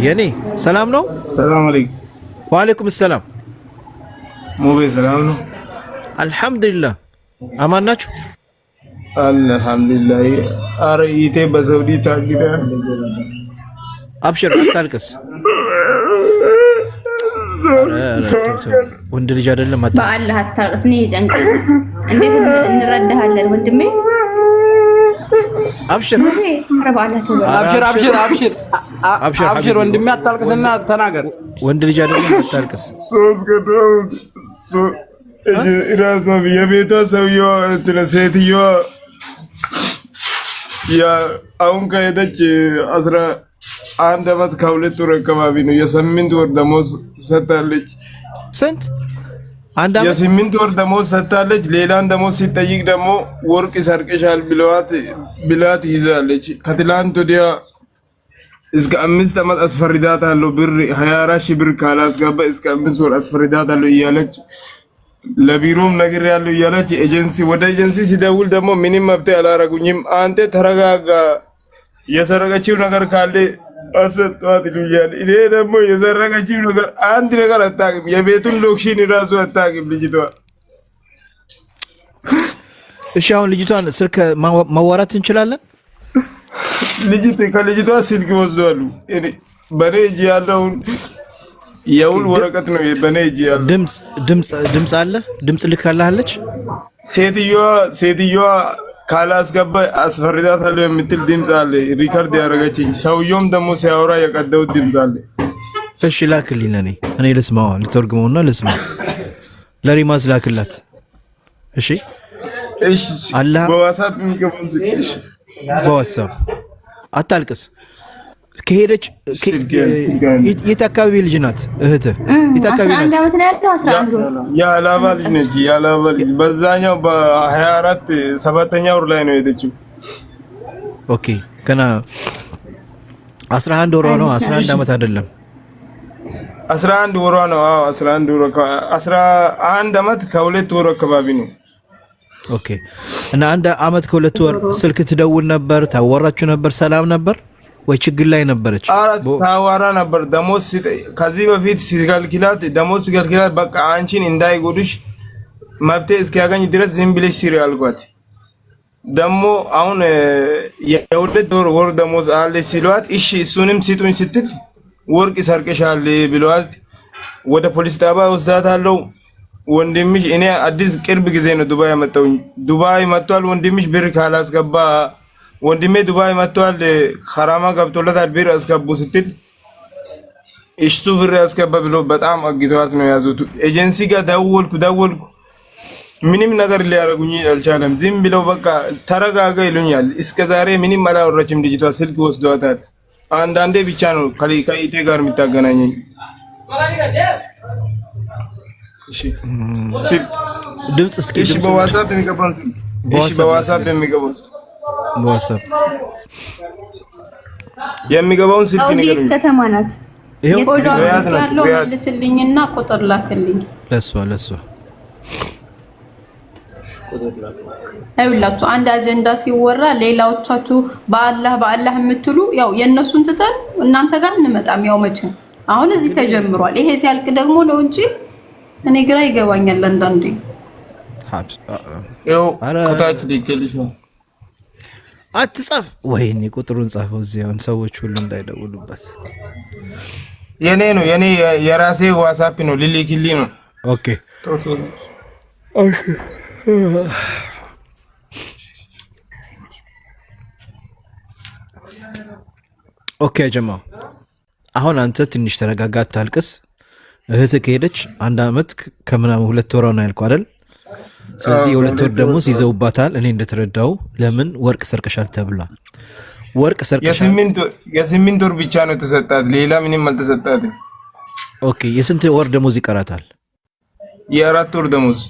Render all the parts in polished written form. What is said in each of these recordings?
የኔ ሰላም ነው። ሰላም አለይኩም። ወአለይኩም ሰላም። ሙቤ ሰላም ነው። አልሐምዱሊላህ። አማን ናችሁ? አልሐምዱሊላህ። አረ ኢቴ በሳውዲ ታግዳ። አብሽር አታልቅስ። ወንድ ልጅ አይደለም አታልቅስ። በአላህ አታልቅስ። እኔ ጨንቀኝ። እንዴት እንረዳሃለን ወንድሜ? አብሽር አብሽር ወንድሜ አታልቅስና ተናገር። ወንድ ልጅ አይደለም አታልቅስ። ኢራዛ የቤቷ ሰውዬዋ ሴትዮዋ አሁን ከሄደች 11 ዓመት ከ2 ወር አካባቢ ነው። የ8 ወር ደሞዝ ሰጥታለች። ስንት? አንድ ዓመት የ8 ወር ደሞዝ ሰጥታለች። ሌላን ደሞዝ ሲጠይቅ ደግሞ ወርቅ ሰርቀሻል ብላት ይዛለች። ከትላንት ወዲያ እስከ 5 ዓመት አስፈርዳታለሁ ብር 24 ሺህ ብር ካላስገባ እስከ 5 ወር አስፈርዳታለሁ እያለች ለቢሮም ነገር ያለው እያለች ወደ ኤጀንሲ ሲደውል ደግሞ ምንም መብት አላረጉኝም። አንተ ተረጋጋ፣ የሰረቀችው ነገር ካለ አሰጧት ይሉኛል። እኔ ደግሞ የሰረቀችው ነገር አንድ ነገር አታውቅም። የቤቱን ሎክሽን ራሱ አታውቅም ልጅቷ። እሺ አሁን ልጅቷን ስልክ ማዋራት እንችላለን? ከልጅቷ ስልክ ወስደዋል። በኔ እጅ ያለውን የውል ወረቀት ነው በኔ እጅ ያለው። ድምጽ አለ? ድምጽ ልካለች? ሴትዮዋ ካላስገባ አስፈርዳታለሁ የምትል ድምጽ አለ፣ ሪከርድ ያደረገችኝ። ሰውየውም ደግሞ ሲያወራ የቀደው ድምጽ አለ። እሺ ላክልኝ፣ እኔ ልስማው፣ ልተርጉመውና ልስማው። ለሪማዝ ላክላት። እሺ አላህ በዋትስአፕ የሚገባው ዝቅሽ በዋትስአፕ አታልቅስ። ከሄደች የት አካባቢ ልጅ ናት እህትህ? የት አካባቢ ናት? 11 ዓመት ነው ያለው። 11 ወር የአላባ ልጅ ነች። የአላባ ልጅ በዛኛው በ24 7ኛ ወር ላይ ነው የሄደችው። ኦኬ ገና 11 ወሯ ነው። 11 ዓመት አይደለም። 11 ወሯ ነው። አዎ 11 ዓመት ከ2 ወር አካባቢ ነው። ኦኬ እና 1 ዓመት ከ2 ወር ስልክ ትደውል ነበር? ታወራችሁ ነበር? ሰላም ነበር ወይ ችግር ላይ ነበረች? ታዋራ ነበር። ደሞዝ ከዚህ በፊት ሲገልግላት ደሞዝ ሲገልግላት በቃ አንቺን እንዳይጎዱሽ መብቴ እስኪያገኝ ድረስ ዝም ብለሽ ስሪ አልኳት። ደግሞ አሁን የ2 ወር ደሞዝ አለ ሲሏት እሺ እሱንም ስጡኝ ስትል ወርቅ ሰርቀሻል ብሏት ወደ ፖሊስ ጣቢያ ወስዳታለሁ። ወንድምሽ እኔ አዲስ ቅርብ ጊዜ ነው ዱባይ ያመጣው። ዱባይ መጥቷል ወንድምሽ ብር ካላስገባ ወንድሜ ዱባይ መጥቷል ሐራማ ገብቶለታል ብር አስገቡ ስትል እሽቱ ብር ያስገባ ብሎ በጣም አግቷት ነው ያዙት። ኤጀንሲ ጋር ደወልኩ ምንም ነገር ሊያረጉኝ አልቻለም። ዝም ብለው በቃ ተረጋጋ ይሉኛል። እስከዛሬ ምንም አላወራችም ልጅቷ። ስልክ ወስዷታል። አንዳንዴ ብቻ ነው ከኢቴ ጋር የምታገናኘኝ። እሺ ድምጽ እስኪ እሺ በዋትስአፕ የሚገባው እሺ በዋትስአፕ የሚገባውን ስልክ ንገሩኝ። ከተማ ናት። ይሄው ያለው መልስልኝና ቁጥር ላክልኝ። ለሷ አይውላችሁ አንድ አጀንዳ ሲወራ ሌላዎቻችሁ በአላህ የምትሉ ያው የነሱን ትተን እናንተ ጋር እንመጣም። ያው መቼም አሁን እዚህ ተጀምሯል። ይሄ ሲያልቅ ደግሞ ነው እንጂ እኔ ግራ ይገባኛል አንዳንዴ። ያው ከታች ሊገልሽ ነው። አትጻፍ። ወይኔ ቁጥሩን ጻፈው እዚህ አሁን ሰዎች ሁሉ እንዳይደውሉበት። የኔ የራሴ ዋትስአፕ ነው። ልልክልኝ ነው። ኦኬ ኦኬ ጀማው አሁን አንተ ትንሽ ተረጋጋ፣ አታልቅስ። እህትህ ከሄደች 1 ዓመት ከምናምን 2 ወር ነው ያልኩህ አይደል? ስለዚህ የ2 ወር ደሞዝ ይዘውባታል። እኔ እንደተረዳው ለምን ወርቅ ሰርቀሻል ተብሏል። ወርቅ ሰርቀሻል የ8 ወር ብቻ ነው ተሰጣት፣ ሌላ ምንም አልተሰጣትም። ኦኬ የስንት ወር ደሞዝ ይቀራታል? የ4 ወር ደሞዝ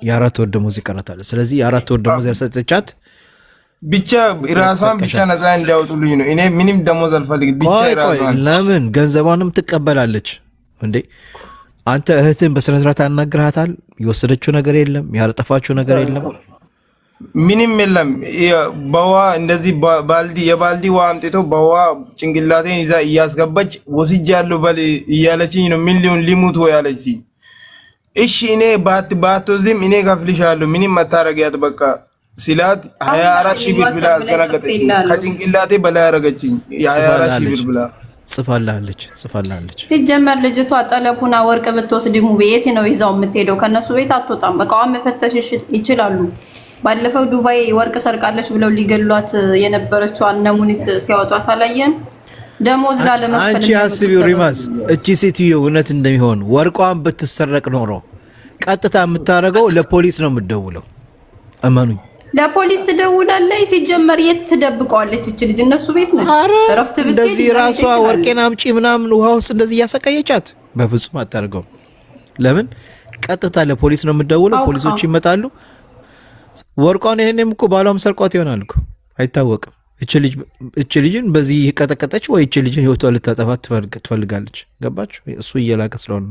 የ4 ወር ደሞዝ ይቀራታል። ስለዚህ የ4 ወር ደሞዝ ያልሰጠቻት ብቻ ራሷን ብቻ ነፃ እንዲያወጡልኝ ነው። እኔ ምንም ደሞዝ አልፈልግም። ብቻ ራሷን ለምን ገንዘቧንም ትቀበላለች እንዴ? አንተ እህትን በስነ ስርዓት አናግረሃታል? የወሰደችው ነገር የለም? ያልጠፋችው ነገር የለም? ምንም የለም። በዋ እንደዚህ ባልዲ የባልዲ ውሃ አምጥቶ በዋ ጭንቅላቴን ይዛ እያስገባች ወስጃለሁ በል እያለችኝ ነው። ምን ሊሆን ሊሙት ወይ አለችኝ። እሺ እኔ ባትወስድም እኔ ከፍልሻለሁ ምንም አታረጊያት በቃ ሲላት 24 ሺህ ብር ብላ አስደነገጠችኝ። ከጭንቅላቴ በላይ አረገችኝ። 24 ሺህ ብር ብላ ጽፋላለች። ሲጀመር ልጅቷ ጠለቡና ወርቅ ብትወስድ ቤት ነው ይዛው የምትሄደው። ከነሱ ቤት አትወጣም። እቃዋን መፈተሽ ይችላሉ። ባለፈው ዱባይ ወርቅ ሰርቃለች ብለው ሊገሏት የነበረችው አነሙኒት ሲያወጧት አላየን? ደሞዝ ላለመክፈል አንቺ አስቢው ሪማስ፣ እቺ ሴትዮ እውነት እንደሚሆን ወርቋን ብትሰረቅ ኖሮ ቀጥታ የምታረገው ለፖሊስ ነው የምትደውለው። እመኑኝ፣ ለፖሊስ ትደውላለች። ሲጀመር የት ትደብቀዋለች እቺ ልጅ? እነሱ ቤት ነች። እረፍት ብትሄድ እንደዚህ ራሷ ወርቄን አምጪ ምናምን ውሃ ውስጥ እንደዚህ እያሰቃየቻት በፍጹም አታርገው። ለምን ቀጥታ ለፖሊስ ነው የምትደውለው። ፖሊሶች ይመጣሉ። ወርቋን ይሄንም እኮ ባሏም ሰርቋት ይሆናል እኮ አይታወቅም። እቺ ልጅን በዚህ ቀጠቀጠች ወይ እቺ ልጅን ህይወቷ ልታጠፋት ትፈልጋለች። ገባችሁ? እሱ እየላቀ ስለሆነ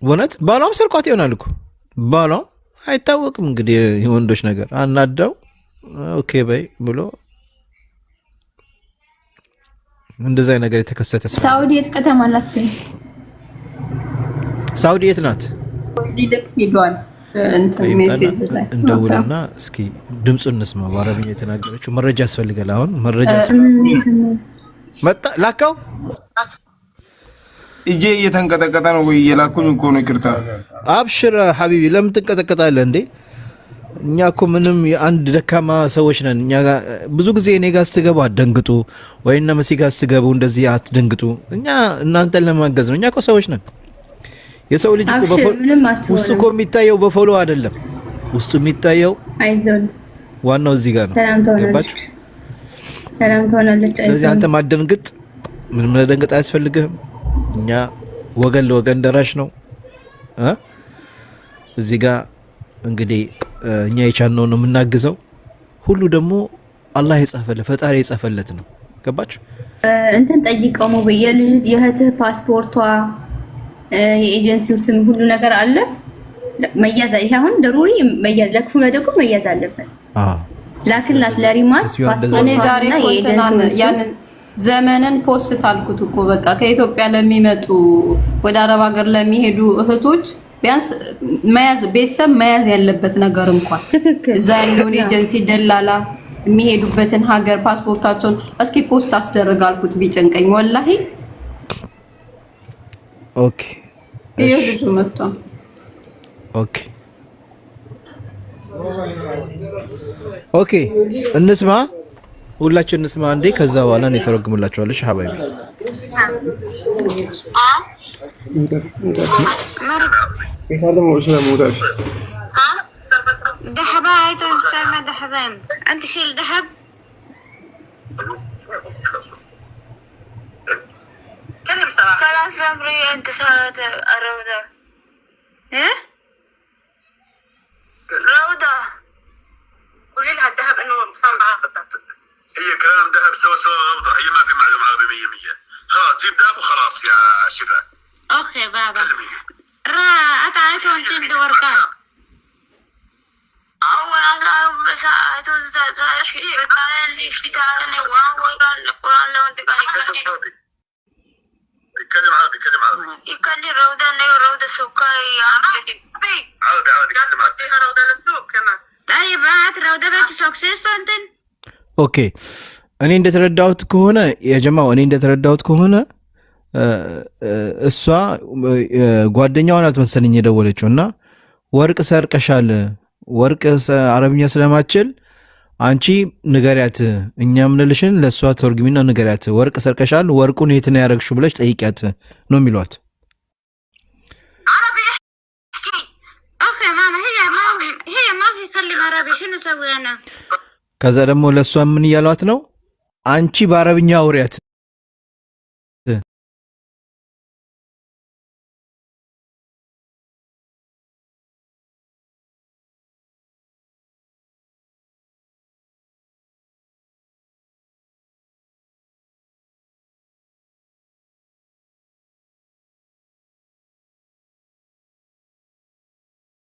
ወነት ባሏም ሰርቋት ይሆናል እኮ ባሏም አይታወቅም። እንግዲህ የወንዶች ነገር አናዳው ኦኬ በይ ብሎ እንደዛ ነገር የተከሰተ ሳውዲ የት ከተማ ናት ግን? ሳውዲ የት ናት? ሊልክ ሄዷል። እንትን ሜሴጅ ላይ እንደውልና እስኪ ድምፁን እንስማ። በአረብኛ የተናገረችው መረጃ ያስፈልጋል። አሁን መረጃ መጣ ላካው እጄ እየተንቀጠቀጠ ነው ወይ የላኩኝ እኮ ነው። ይቅርታ አብሽር ሀቢቢ፣ ለምን ትንቀጠቀጣለህ እንዴ? እኛ እኮ ምንም የአንድ ደካማ ሰዎች ነን። እኛ ብዙ ጊዜ እኔ ጋር ስትገቡ አትደንግጡ፣ ወይ እነ መሲ ጋር ስትገቡ እንደዚህ አትደንግጡ። እኛ እናንተን ለማገዝ ነው። እኛ እኮ ሰዎች ነን። የሰው ልጅ እኮ ውስጡ እኮ የሚታየው በፎሎ አይደለም። ውስጡ የሚታየው ዋናው እዚህ ጋር ነው። ገባችሁ? ሰላም ትሆናለች። ስለዚህ አንተ ማደንግጥ፣ ምንም መደንገጥ አያስፈልግህም። እኛ ወገን ለወገን ደራሽ ነው። እዚህ ጋር እንግዲህ እኛ የቻልነው ነው የምናግዘው። ሁሉ ደግሞ አላህ የጻፈለት ፈጣሪ የጻፈለት ነው። ገባችሁ? እንትን ጠይቀው ነው የእህትህ ፓስፖርቷ፣ የኤጀንሲው ስም፣ ሁሉ ነገር አለ መያዝ። ይሄ አሁን ደሩሪ መያዝ፣ ለክፉ ለደጉ መያዝ አለበት። ላክላት ለሪማስ ፓስፖርቷና የኤጀንሲው ስም ዘመንን ፖስት አልኩት እኮ በቃ ከኢትዮጵያ ለሚመጡ ወደ አረብ ሀገር ለሚሄዱ እህቶች ቢያንስ መያዝ ቤተሰብ መያዝ ያለበት ነገር እንኳን ትክክል እዛ ያለውን ኤጀንሲ ደላላ የሚሄዱበትን ሀገር ፓስፖርታቸውን እስኪ ፖስት አስደርግ አልኩት። ቢጨንቀኝ ወላሂ። ኦኬ ይሄ ልጁ መጣ። ኦኬ ኦኬ እንስማ፣ ሁላችን እንስማ አንዴ። ከዛ በኋላ ነው የተረጉምላችኋለሽ ሀባይ انت شيل ذهب كلم صراحه خلاص عمري انت صارت الروضه ايه روضه قولي لها الذهب انه صار معها قطع. هي كلام ذهب سوا روضه، هي ما في معلومه عربيه 100%. خلاص جيب ذهب وخلاص يا شفاء. اوكي بابا را اتعيتوا انت ورقه أول أنا بس أتوقع شيء كان اللي في تعاني وأول القرآن لو أنت قاعد يتكلم عربي يكلم روضة إنه روضة سوقي عربي يتكلم عربي فيها روضة للسوق كمان طيب بنات روضة بيت سوق سيسو أنت ኦኬ እኔ እንደተረዳሁት ከሆነ የጀማው እኔ እንደተረዳሁት ከሆነ እሷ ጓደኛዋ ናት መሰለኝ የደወለችው እና ወርቅ ሰርቀሻል፣ ወርቅ አረብኛ ስለማችል አንቺ ንገሪያት፣ እኛ ምንልሽን ለእሷ ተርጉሚና ንገሪያት፣ ወርቅ ሰርቀሻል፣ ወርቁን የት ነው ያረግሽው ብለሽ ጠይቂያት ነው የሚሏት። ከዛ ደግሞ ለእሷ ምን እያሏት ነው? አንቺ በአረብኛ አውሪያት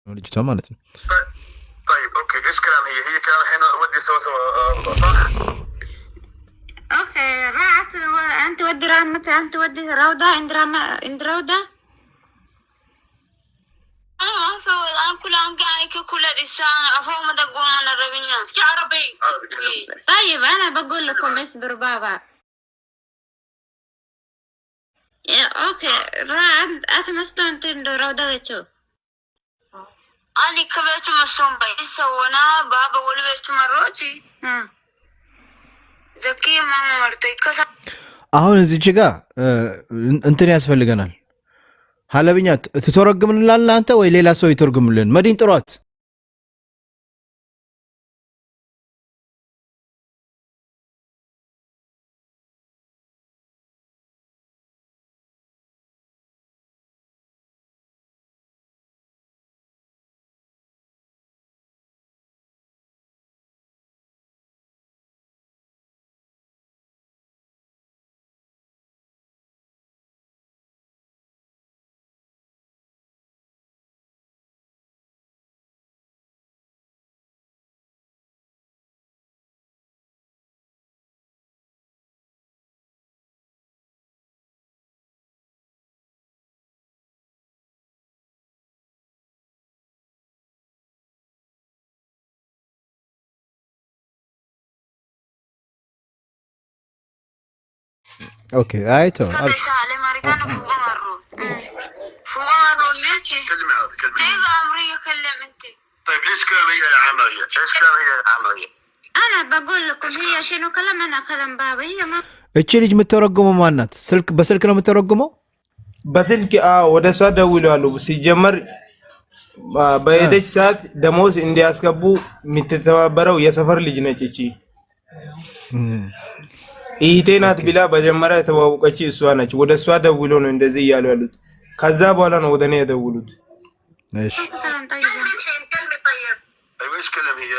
ልጅቷ ማለት ነው። طيب اوكي ايش كلام هي كلام الحين ودي سوسو صح؟ اوكي راحت انت ودي رامتها انت ودي روضة عند روضة الان كل عن قاعد كل لسان افهم ما تقول من الربيع عربي طيب انا بقول لكم اصبروا بابا اوكي راحت اتمسكن انت روضة بتشوف أنا كبرت مسوم بيس وانا بابا ولبت مروتي زكي ماما مرتي كذا አሁን እዚች ጋ እንትን ያስፈልገናል። ሀለብኛ ትተረጉምልናል አንተ ወይ ሌላ ሰው ይተርጉምልን? መዲን ጥሯት። اوكي ايتو ابشر على مريضان فوق مرو ليش كلمة تيجي امري كلم انت طيب ليش كلام هي عملية؟ ليش كلام هي عملية؟ انا بقول لكم هي شنو كلام انا كلام بابا هي ما እቺ ልጅ የምትተረጉመው ማናት? በስልክ ነው የምትተረጉመው? በስልክ ወደ እሷ ደውለዋል። ሲጀመር በሄደች ሰዓት ደሞዝ እንዲያስገቡ የምትተባበረው የሰፈር ልጅ ነች። እቺ ኢቴ ናት ቢላ በመጀመሪያ የተዋወቀች እሷ ነች። ወደ እሷ ደውሎ ነው እንደዚህ እያሉ ያሉት። ከዛ በኋላ ነው ወደ እኔ የደውሉት። እሺ طيب ايش كلام هي؟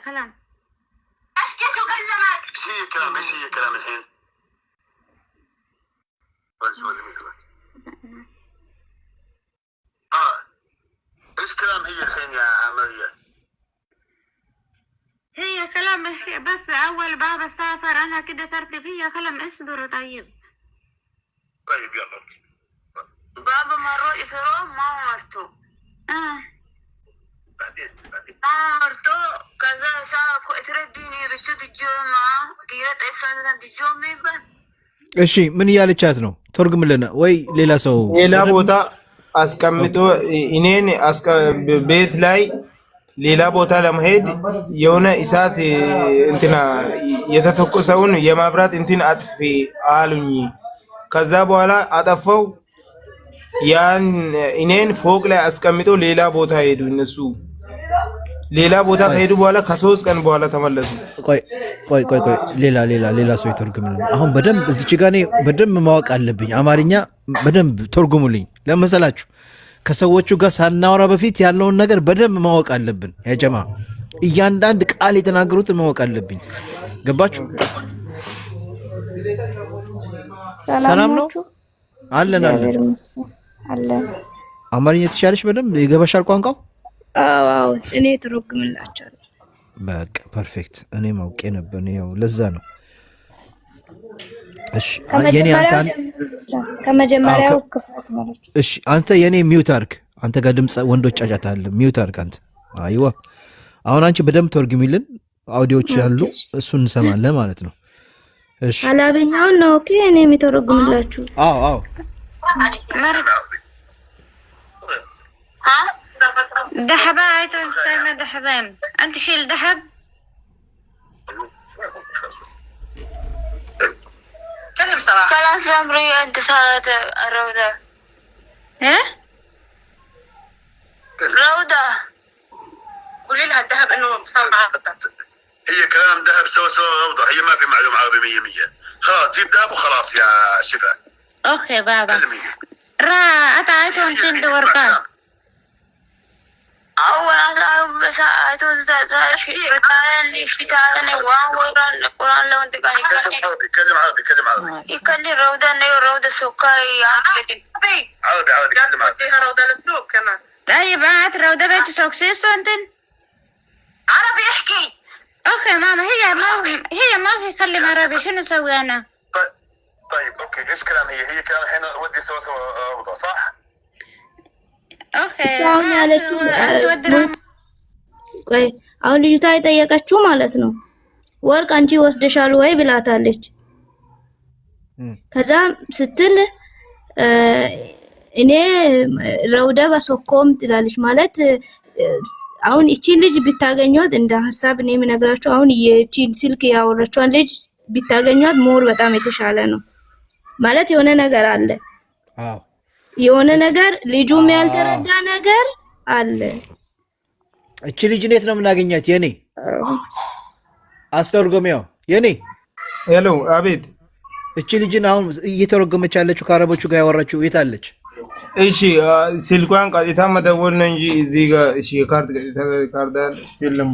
كلام ايش كيسو كلمات ايش هي كلام ايش هي كلام الحين؟ ايش كلام هي الحين يا عمرية؟ هي كلام بس اول بابا سافر انا كده ترتب هي كلام اصبروا طيب يلا بابا مرو يسرو ما مرتو بعدين ما مرتو كذا ساعة اترديني رشد الجمعة قيرت ايسان الجمعة بان እሺ ምን እያለቻት ነው? ተርጉምልና ወይ ሌላ ሰው ሌላ ቦታ አስቀምጦ እኔን ቤት ላይ ሌላ ቦታ ለመሄድ የሆነ እሳት እንትና የተተኮሰውን የማብራት እንትን አጥፊ አሉኝ። ከዛ በኋላ አጠፋው። ያን እኔን ፎቅ ላይ አስቀምጦ ሌላ ቦታ ሄዱ። እነሱ ሌላ ቦታ ከሄዱ በኋላ ከ3 ቀን በኋላ ተመለሱ። ቆይ ሌላ ሰው ይተርጉምልኝ። አሁን በደንብ እዚች ጋር እኔ በደንብ ማወቅ አለብኝ። አማርኛ በደንብ ተርጉሙልኝ። ለመሰላችሁ ከሰዎቹ ጋር ሳናወራ በፊት ያለውን ነገር በደንብ ማወቅ አለብን። ያ ጀማ እያንዳንድ ቃል የተናገሩትን ማወቅ አለብኝ። ገባችሁ? ሰላም ነው አለን። አማርኛ ትችያለሽ? በደንብ ይገባሻል ቋንቋው? አዎ እኔ ተረጉምላችኋለሁ። በቃ ፐርፌክት። እኔ ማውቄ ነበር። ያው ለዛ ነው። እሺ ከመጀመሪያው ክፍል ማለት ነው። እሺ አንተ የኔ ሚውት አርግ። አንተ ጋር ድምጽ ወንዶች ጫጫታ አለ። ሚውት አርግ አንተ። አይዋ አሁን አንቺ በደንብ ተርጉሚልን። አውዲዮች ያሉ እሱን እንሰማለን ማለት ነው። እሺ አላበኛው ነው። ኦኬ እኔ የሚተረጉምላችሁ። አዎ ها دحبة هاي تستعمل دحبة أنت شيل دحب كلم صراحة كلام سمري أنت صارت الروضة ها روضة قولي لها الذهب إنه صار معها هي كلام ذهب سوا روضة. هي ما في معلومة عربي 100%. خلاص جيب ذهب وخلاص يا شفا. أوكي بابا كلمي را أتعيتهم تند ورقان أول بساعة تزارش اللي في تعالى وان القرآن لو أنت قاعد يتكلم عادي يكلم روضة روضة سوقي عادي يتكلم عادي فيها روضة للسوق كمان لا يبعت روضة بيت سوق سيسو أنتن عربي يحكي أخي ماما هي ما في يكلم عربي شنو أسوي أنا؟ طيب أوكي إيش كلام هي كلام الحين ودي سوسو روضة صح؟ አሁን ያለችው ቆይ አሁን ልጅቷ የጠየቀችው ማለት ነው ወርቅ አንቺ ወስደሻል ወይ ብላታለች። ከዛ ስትል እኔ ረውዳ በሶኮም ትላለች ማለት አሁን እቺ ልጅ ብታገኙት እንደ ሐሳብ እኔ የምነግራችሁ አሁን የቺ ስልክ ያወራችዋን ልጅ ብታገኙት ሞር በጣም የተሻለ ነው ማለት የሆነ ነገር አለ። አዎ የሆነ ነገር ልጁም ያልተረዳ ነገር አለ። እቺ ልጅ እንዴት ነው የምናገኛት? የኔ አስተርጎሚያው የኔ ሄሎ፣ አቤት። እቺ ልጅን አሁን እየተረጎመች ያለችው ከአረቦቹ ጋር ያወራችው የት አለች? እሺ ስልኳን ቀጥታ መደወል ነው እንጂ እዚህ ጋር እሺ፣ ካርድ የለም።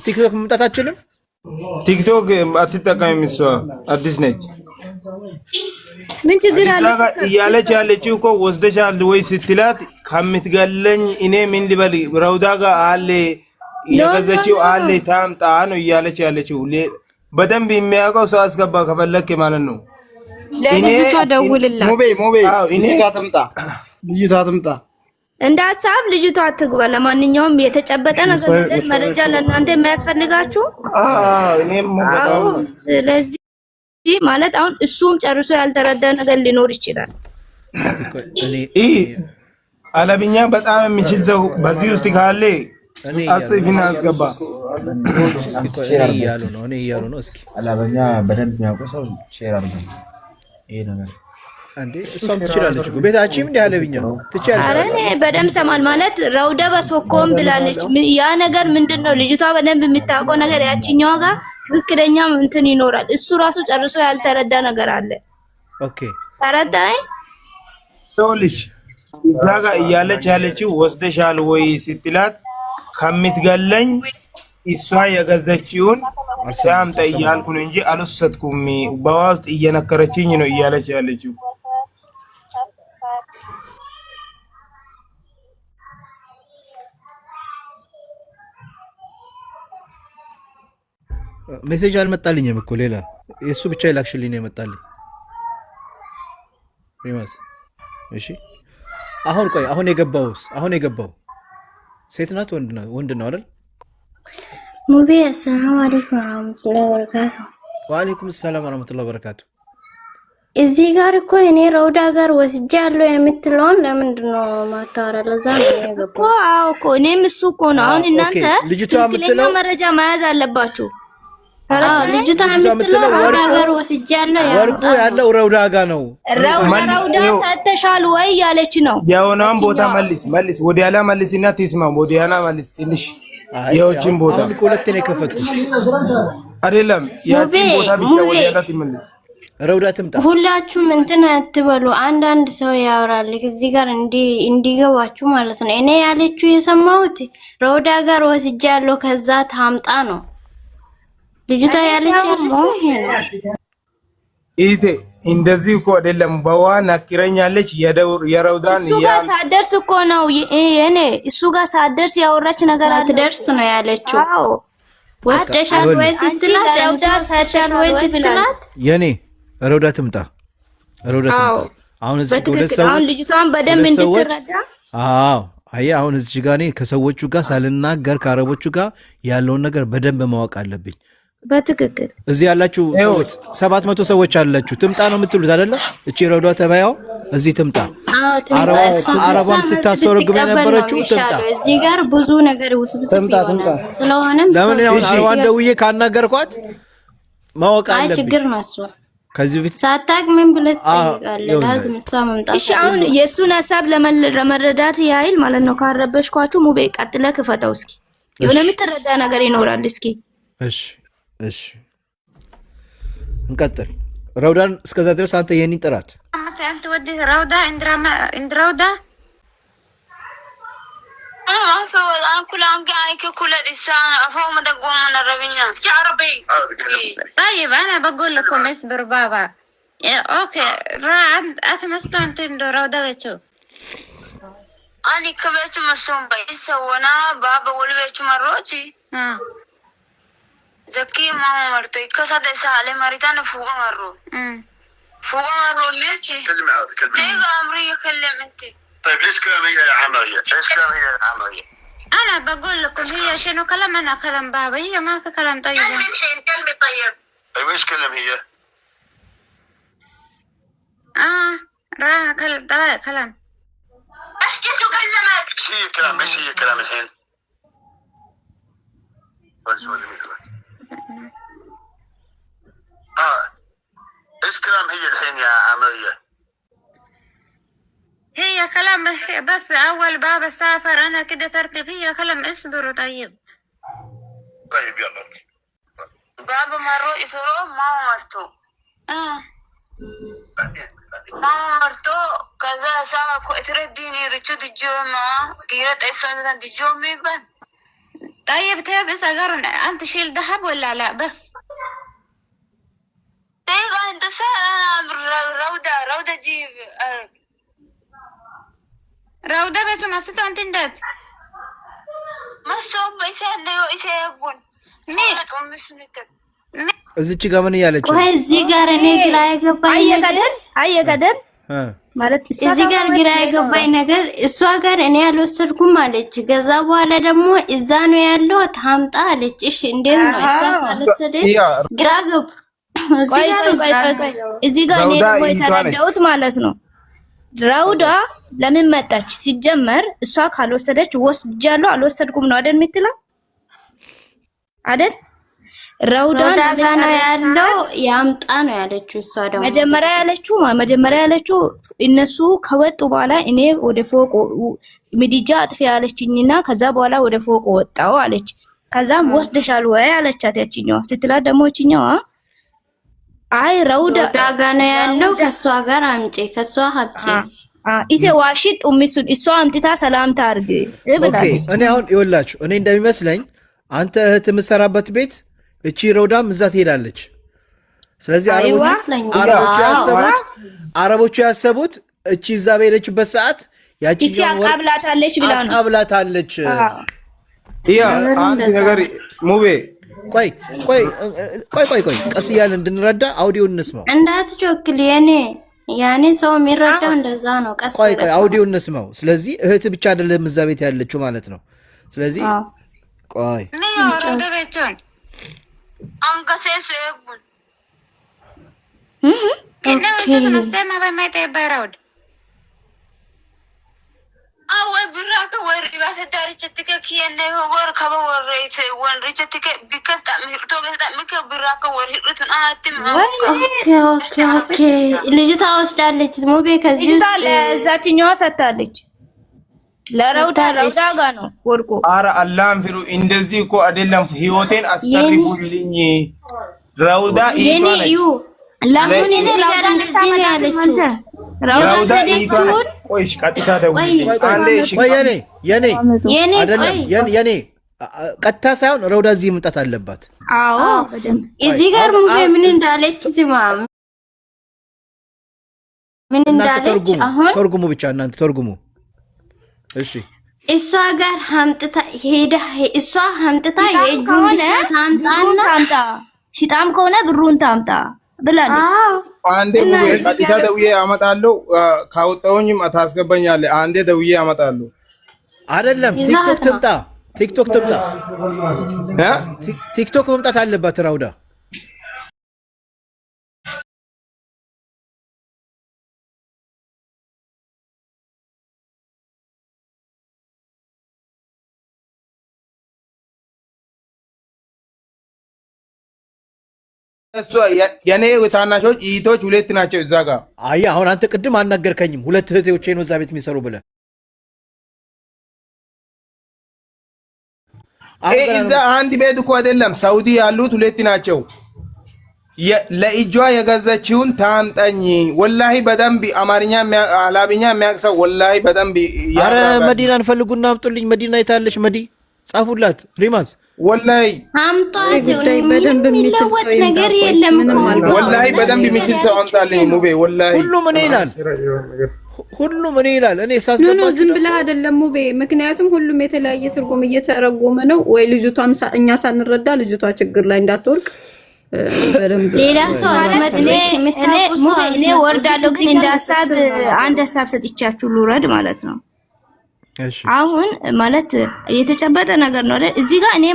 ቲክቶክ መምጣት አትችልም? ቲክቶክ አትጠቀምም፣ እሷ አዲስ ነች። ምን ችግር አለ? እያለች ያለችው እኮ ወስደሻል ወይ ስትላት ከምትገለኝ እኔ ምን ልበል ረውዳ ጋር አለ የገዘችው አለ ታምጣ ነው እያለች ያለችው። በደንብ የሚያውቀው ሰው አስገባ ከፈለክ ማለት ነው። ለልጅቷ ደውልላት። ሙቤ ልጅቷ ትምጣ እንደ ሐሳብ ልጅቷ አትግባ። ለማንኛውም የተጨበጠ ነገር መረጃ ለእናንተ የሚያስፈልጋችሁ እኔም በጣም ስለዚህ ማለት አሁን እሱም ጨርሶ ያልተረዳ ነገር ሊኖር ይችላል። አለብኛ በጣም የሚችል ሰው በዚህ ውስጥ ካለ አጽፊና አስገባ። እያሉ ነው። እስኪ አለብኛ በደንብ የሚያውቀው ሰው ሼር አድርገው ይሄ ነገር አንዴ እሷም ትችላለች እኮ ቤታችንም እንደ አለብኛ ትችላለች። ኧረ እኔ በደንብ ሰማል ማለት ረውዳ በሶኮም ብላለች። ያ ነገር ምንድነው? ልጅቷ በደንብ የምታውቀው ነገር ያቺኛዋ ጋር ትክክለኛ እንትን ይኖራል። እሱ ራሱ ጨርሶ ያልተረዳ ነገር አለ። ኦኬ ተረዳኝ። ልጅ እዛ ጋር እያለች ያለችው ወስደሻል ወይ ስትላት ከምትገለኝ እሷ የገዘችውን ሳምጣ እያልኩ ነው እንጂ አልወሰድኩም፣ በዋውት እየነከረችኝ ነው እያለች ያለችው። ሜሴጅ አልመጣልኝም እኮ ሌላ የሱ ብቻ ይላክሽልኝ ነው የመጣልኝ። ሪማስ እሺ፣ አሁን ቆይ፣ አሁን የገባው ሴት ናት ወንድ ነው አይደል? ሙቤ አሰላሙ አለይኩም ወራህመቱላሂ ወበረካቱ። ወአለይኩም ሰላም ወራህመቱላሂ ወበረካቱ። እዚህ ጋር እኮ እኔ ረውዳ ጋር ወስጃለሁ የምትለውን ለምንድን ነው ማታወራ? ለዛ ነው የገባው። አዎ እኮ እኔም እሱ እኮ ነው። አሁን እናንተ ትክክለኛ መረጃ መያዝ አለባችሁ። ልጅቷ የምትለው ረውዳ ጋር ወስጃለሁ ወርቁ ያለው ረውዳ ጋር ነው። ረውዳ ሰተሻል ወይ ያለች ነው። የሆነውን ቦታ መልስ ወደ ያላ መልስና ትስማ ወደ ያላ መልስ ትንሽ የውጭን ቦታ ሁለቴ ነው የከፈትኩት አይደለም። ያቺን ቦታ ብቻ ወደ ያላ ትመልስ። ረውዳ ትምጣ። ሁላችሁም እንትን አትበሉ። አንዳንድ ሰው ያወራል እዚህ ጋር እንዲገባችሁ ማለት ነው። እኔ ያለችው የሰማሁት ረውዳ ጋር ወስጃለሁ ከዛ ታምጣ ነው ልጅቷ ያለችው ይሄ ነው። እንደዚህ እኮ አይደለም። በዋና አክረኛለች የረውዳን እሱ ጋር ሳደርስ እኮ ነው እኔ እሱ ጋር ሳደርስ ያወራች ነገር አትደርስ ነው ያለችው። አዎ ወስደሻል ወይ ስትላት ረውዳ ሰተሻል ወይ ስትላት የኔ ረውዳ ትምጣ። አሁን እዚህ ወደ ሰው አሁን ልጅቷን በደንብ እንድትረዳ አዎ አይ አሁን እዚህ ጋር እኔ ከሰዎቹ ጋር ሳልናገር ከአረቦቹ ጋር ያለውን ነገር በደንብ ማወቅ አለብኝ። በትክክል እዚህ ያላችሁ ሰዎች 700 ሰዎች አላችሁ። ትምጣ ነው የምትሉት አይደለ? እቺ ረውዳ ተባያው እዚህ ትምጣ። አረባን ስታስተረግም የነበረችው ትምጣ። እዚህ ጋር ብዙ ነገር ውስብስብ ስለሆነ ለምን ያው አረባን ደውዬ ካናገርኳት ማወቅ አለብኝ። አይ ችግር ነው እሱ። ከዚህ በፊት ሳታቅ ምን ብለህ ትጠይቃለህ? ላዝም እሷ መምጣት። እሺ አሁን የሱን ሐሳብ ለመረዳት ያህል ማለት ነው። ካረበሽኳችሁ ሙቤ ቀጥለህ ክፈተው እስኪ። የሆነ የምትረዳ ነገር ይኖራል እስኪ። እሺ እንቀጥል። ረውዳን እስከዛ ድረስ አንተ የኔን ጥራት አንተ ወደ ረውዳ እንድራውዳ أنا ما في ولا كل عن قاعد كل الإنسان أفهم دقوم من الربيع يا عربي. طيب أنا بقول لكم اصبروا بابا. أوكي راعد أتمسكن تندورو دويتو. أنا كبيت مسوم بيس وانا بابا ولبيت مروتي. زكي ما مرتو كسد سالي مريتان فوق مرو. فوق مرو ميرتي. كلمة عربي كلمة. تيجا أمري كلم أنت. طيب ليش كلام هي عملية؟ ليش كلام هي عملية؟ أنا بقول لكم هي شنو كلام أنا كلام بابا هي ما في كلام طيب. كلمة الحين كلمة طيب. طيب إيش كلام هي؟ راح كلام. احكي شو كلمك؟ ايش هي كلام؟ ايش هي كلام الحين؟ ايش كلام هي الحين يا عمرية؟ هي كلام بس اول بابا سافر انا كده ترتيب هي كلام اصبروا طيب. طيب يلا. بابا مرو يسرو ما مرتو. ما مرتو كذا ساعة كأترديني رجود الجومة قيرت أيسان عند الجومة بس. طيب تيجي سجارنا أنت شيل ذهب ولا لا بس؟ تيجي أنت ساعة روضة جيب روضة بس ما ستة أنت ندت. ما سوب إيسان ده إيسان مين؟ أمي سنتك. እዚች ጋር ምን እያለች ወይ እዚህ ጋር እኔ ግራ የገባኝ ነገር አየቀደን ማለት እዚህ ጋር ግራ የገባኝ ነገር እሷ ጋር እኔ አልወሰድኩም አለች። ከዛ በኋላ ደግሞ እዛ ነው ያለው ታምጣ አለች። እሺ እንዴት ነው እሷ ካልወሰደች ግራ ገብ ቆይ እዚህ ጋር እኔ ደግሞ የተረዳሁት ማለት ነው ረውዳ ለምን መጣች ሲጀመር እሷ ካልወሰደች ወስጃለሁ አልወሰድኩም ነው አይደል የምትለው አይደል ረውዳ ነው ያለው ያምጣ ነው ያለችው። እሷ ደግሞ መጀመሪያ ያለችው እነሱ ከወጡ በኋላ እኔ ወደ ፎቅ ምድጃ አጥፊ ያለችኝና ከዛ በኋላ ወደ ፎቅ ወጣው አለች። ከዛም ወስደሻል ወይ አለቻት ያቺኛዋ ስትላት ደግሞ እቺኛዋ አይ ረውዳ ጋር ነው ያለው ከሷ ጋር አምጪ ከሷ ሀብጪ ኢሴ ዋሽት ኡሚሱን እሷ አምጥታ ሰላምታ አርግ ኦኬ እኔ አሁን ይወላችሁ እኔ እንደሚመስለኝ አንተ እህት የምትሰራበት ቤት እቺ ረውዳም እዛ ትሄዳለች። ስለዚህ አረቦቹ ያሰቡት እቺ እዛ በሄደችበት ሰዓት ያቺ አቃብላታለች ብላ ነው አቃብላታለች። ያ አንድ ነገር ሙቤ ቆይ ቀስ እያልን እንድንረዳ አውዲዮን እንስማው። እንዳትቾክል ያኔ ሰው የሚረዳው እንደዛ ነው። ቀስ ቆይ አውዲዮን እንስማው። ስለዚህ እህት ብቻ አይደለም እዛ ቤት ያለችው ማለት ነው። ስለዚህ ቆይ አንከሴሰቡን አወ ብራከ ወሪባ ሰዳርቸትከ ከየነ ሆጎር ከበወሬት ወንሪቸትከ ቢከስታ ምርቶ ገስታ ምከ ብራከ ወሪሩትን አትም ኦኬ ልጅቷ ወስዳለች። ሙቤ ከዚህ እዛችኛዋ ሰጣለች ለረውዳ ጋር ነው ወርቆ አረ አላህን ፍሩ። እንደዚህ እኮ አይደለም ህይወቴን አስተርፉልኝ። ረውዳ ይቷለች ለምን እኔ ረውዳ እንድታመጣለች ረውዳ ሰደችውን ቆይሽ ቀጥታ ደውልልኝ አንዴ። እሺ የኔ አይደለም የኔ ቀጥታ ሳይሆን ረውዳ እዚህ መምጣት አለባት። አዎ በደንብ እዚህ ጋር ሙቤ ምን እንዳለች ስማ ምን እንዳለች አሁን ተርጉሙ ብቻ እናንተ ተርጉሙ። እሺ እሷ ጋር ሀምጥታ ሄዳ እሷ ሀምጥታ የእጁን ታምጣ ሽጣም ከሆነ ብሩን ታምጣ ብላለች። አንዴ ሙቤ ቀጥታ ደውዬ አመጣለሁ። ካወጣሁኝም አታስገባኛለህ። አንዴ ደውዬ አመጣለሁ። አይደለም ቲክቶክ ትምጣ ቲክቶክ መምጣት አለባት ረውዳ። እሷ የኔ ታናሾች እህቶች ሁለት ናቸው እዛ ጋር። አይ አሁን አንተ ቅድም አናገርከኝም ሁለት እህቶቼ ነው እዛ ቤት የሚሰሩ ብለህ እዛ አንድ ቤት እኮ አይደለም ሳውዲ ያሉት ሁለት ናቸው። ለእጇ የገዛችውን ታምጠኝ። ወላሂ በደንብ አማርኛ አላብኛ የሚያቅሰው ወላሂ በደንብ አረ መዲናን ፈልጉና አምጡልኝ። መዲና የታለች? መዲ ጻፉላት። ሪማስ ወላሂ አምጣት። በደንብ የሚችል ሰው ነገር የለም። ወላሂ በደንብ የሚችል ሰው አምጣልኝ። ሙቤ ወላሂ ሁሉም እኔ ይላል። ሁሉም እኔ ይላል። እኔ ሳስገባ ዝም ብለህ አይደለም ሙቤ። ምክንያቱም ሁሉም የተለያየ ትርጉም እየተረጎመ ነው። ወይ ልጅቷም እኛ ሳንረዳ ልጅቷ ችግር ላይ እንዳትወርቅ ሌላ ሰው እኔ ወርዳለሁ። ግን እንደ ሀሳብ አንድ ሀሳብ ሰጥቻችሁ ልውረድ ማለት ነው። አሁን ማለት የተጨበጠ ነገር ነው አይደል? እዚህ ጋር እኔ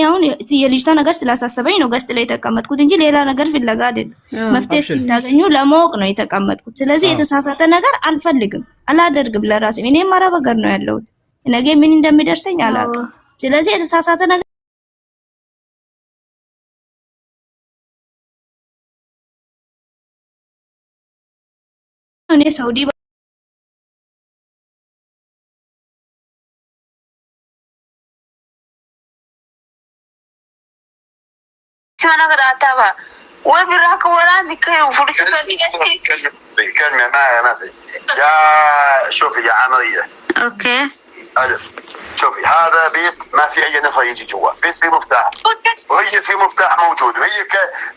አሁን የልጅቷ ነገር ስላሳሰበኝ ነው ገስት ላይ የተቀመጥኩት እንጂ ሌላ ነገር ፍለጋ አይደለም። መፍትሄ እስኪታገኙ ለማወቅ ነው የተቀመጥኩት። ስለዚህ የተሳሳተ ነገር አልፈልግም፣ አላደርግም ለራሴ። እኔም አረብ ሀገር ነው ያለሁት። ነገ ምን እንደሚደርሰኝ አላውቅም። ስለዚህ የተሳሳተ ነገር እኔ ሳውዲ أنا قد أتابع وبراك ولا بكير فرصة كلمة ما في يا شوفي يا عمرية. أوكي. ألف شوفي هذا بيت ما في أي نفر يجي جوا، بيت في مفتاح وهي في مفتاح موجود وهي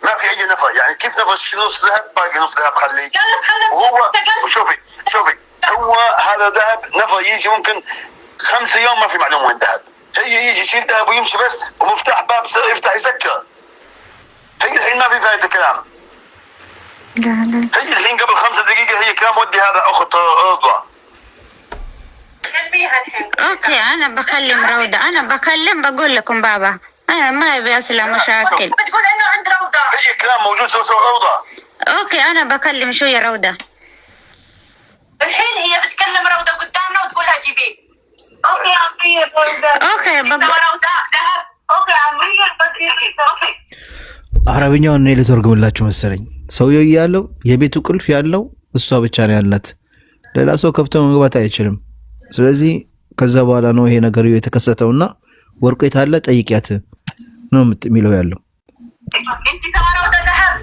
ما في أي نفر، يعني كيف نفر نص ذهب باقي نص ذهب خليه. وهو شوفي هو هذا ذهب نفر يجي ممكن 5 يوم ما في معلومة وين ذهب، هي يجي يشيل ذهب ويمشي بس ومفتاح باب يفتح يسكر. هي الحين ما في فايدة كلام. هي الحين قبل 5 دقيقة هي كلام ودي هذا أخت رضوى. اوكي انا بكلم روضة، انا بقول لكم بابا انا ما ابي اصلا مشاكل. بتقول انه عند روضة هي كلام موجود سوى روضة. اوكي انا بكلم شوية روضة. الحين هي بتكلم روضة قدامنا وتقولها جيبيه. اوكي عمرية روضة. اوكي روضة ذهب. اوكي عمرية اوكي አረብኛውን እኔ ልተርጉምላችሁ መሰለኝ። ሰውየው ያለው የቤቱ ቁልፍ ያለው እሷ ብቻ ነው ያላት። ሌላ ሰው ከፍቶ መግባት አይችልም። ስለዚህ ከዛ በኋላ ነው ይሄ ነገር የተከሰተውና ወርቁ የታለ ጠይቂያት ነው የሚለው ያለው። انت سوارة وده ذهب.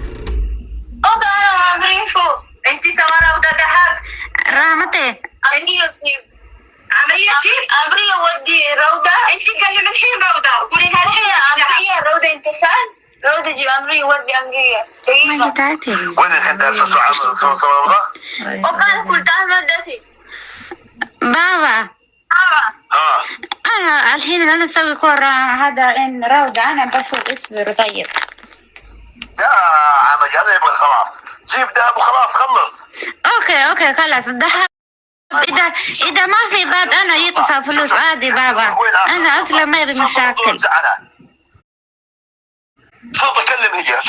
اوكي انا عمريشو انت سوارة وده ذهب. رامتي عمرية جيب عمرية ودي روضة. انت كلم الحين روضة قولي لها الحين عمرية روضة انت سأل روضة جيب عمرية ودي عمرية. ما جتعتي وين الحين تعرف سوى روضة؟ وكان قلت احمد داتي بابا انا الحين انا اسوي كورة هذا ان روضة انا بفوق اصبر طيب يا عمي انا يبغى خلاص جيب دهب وخلاص خلص. اوكي خلاص الذهب اذا ما في بعد انا يدفع فلوس عادي بابا. انا اصلا ما ابي مشاكل. صوت اكلم هي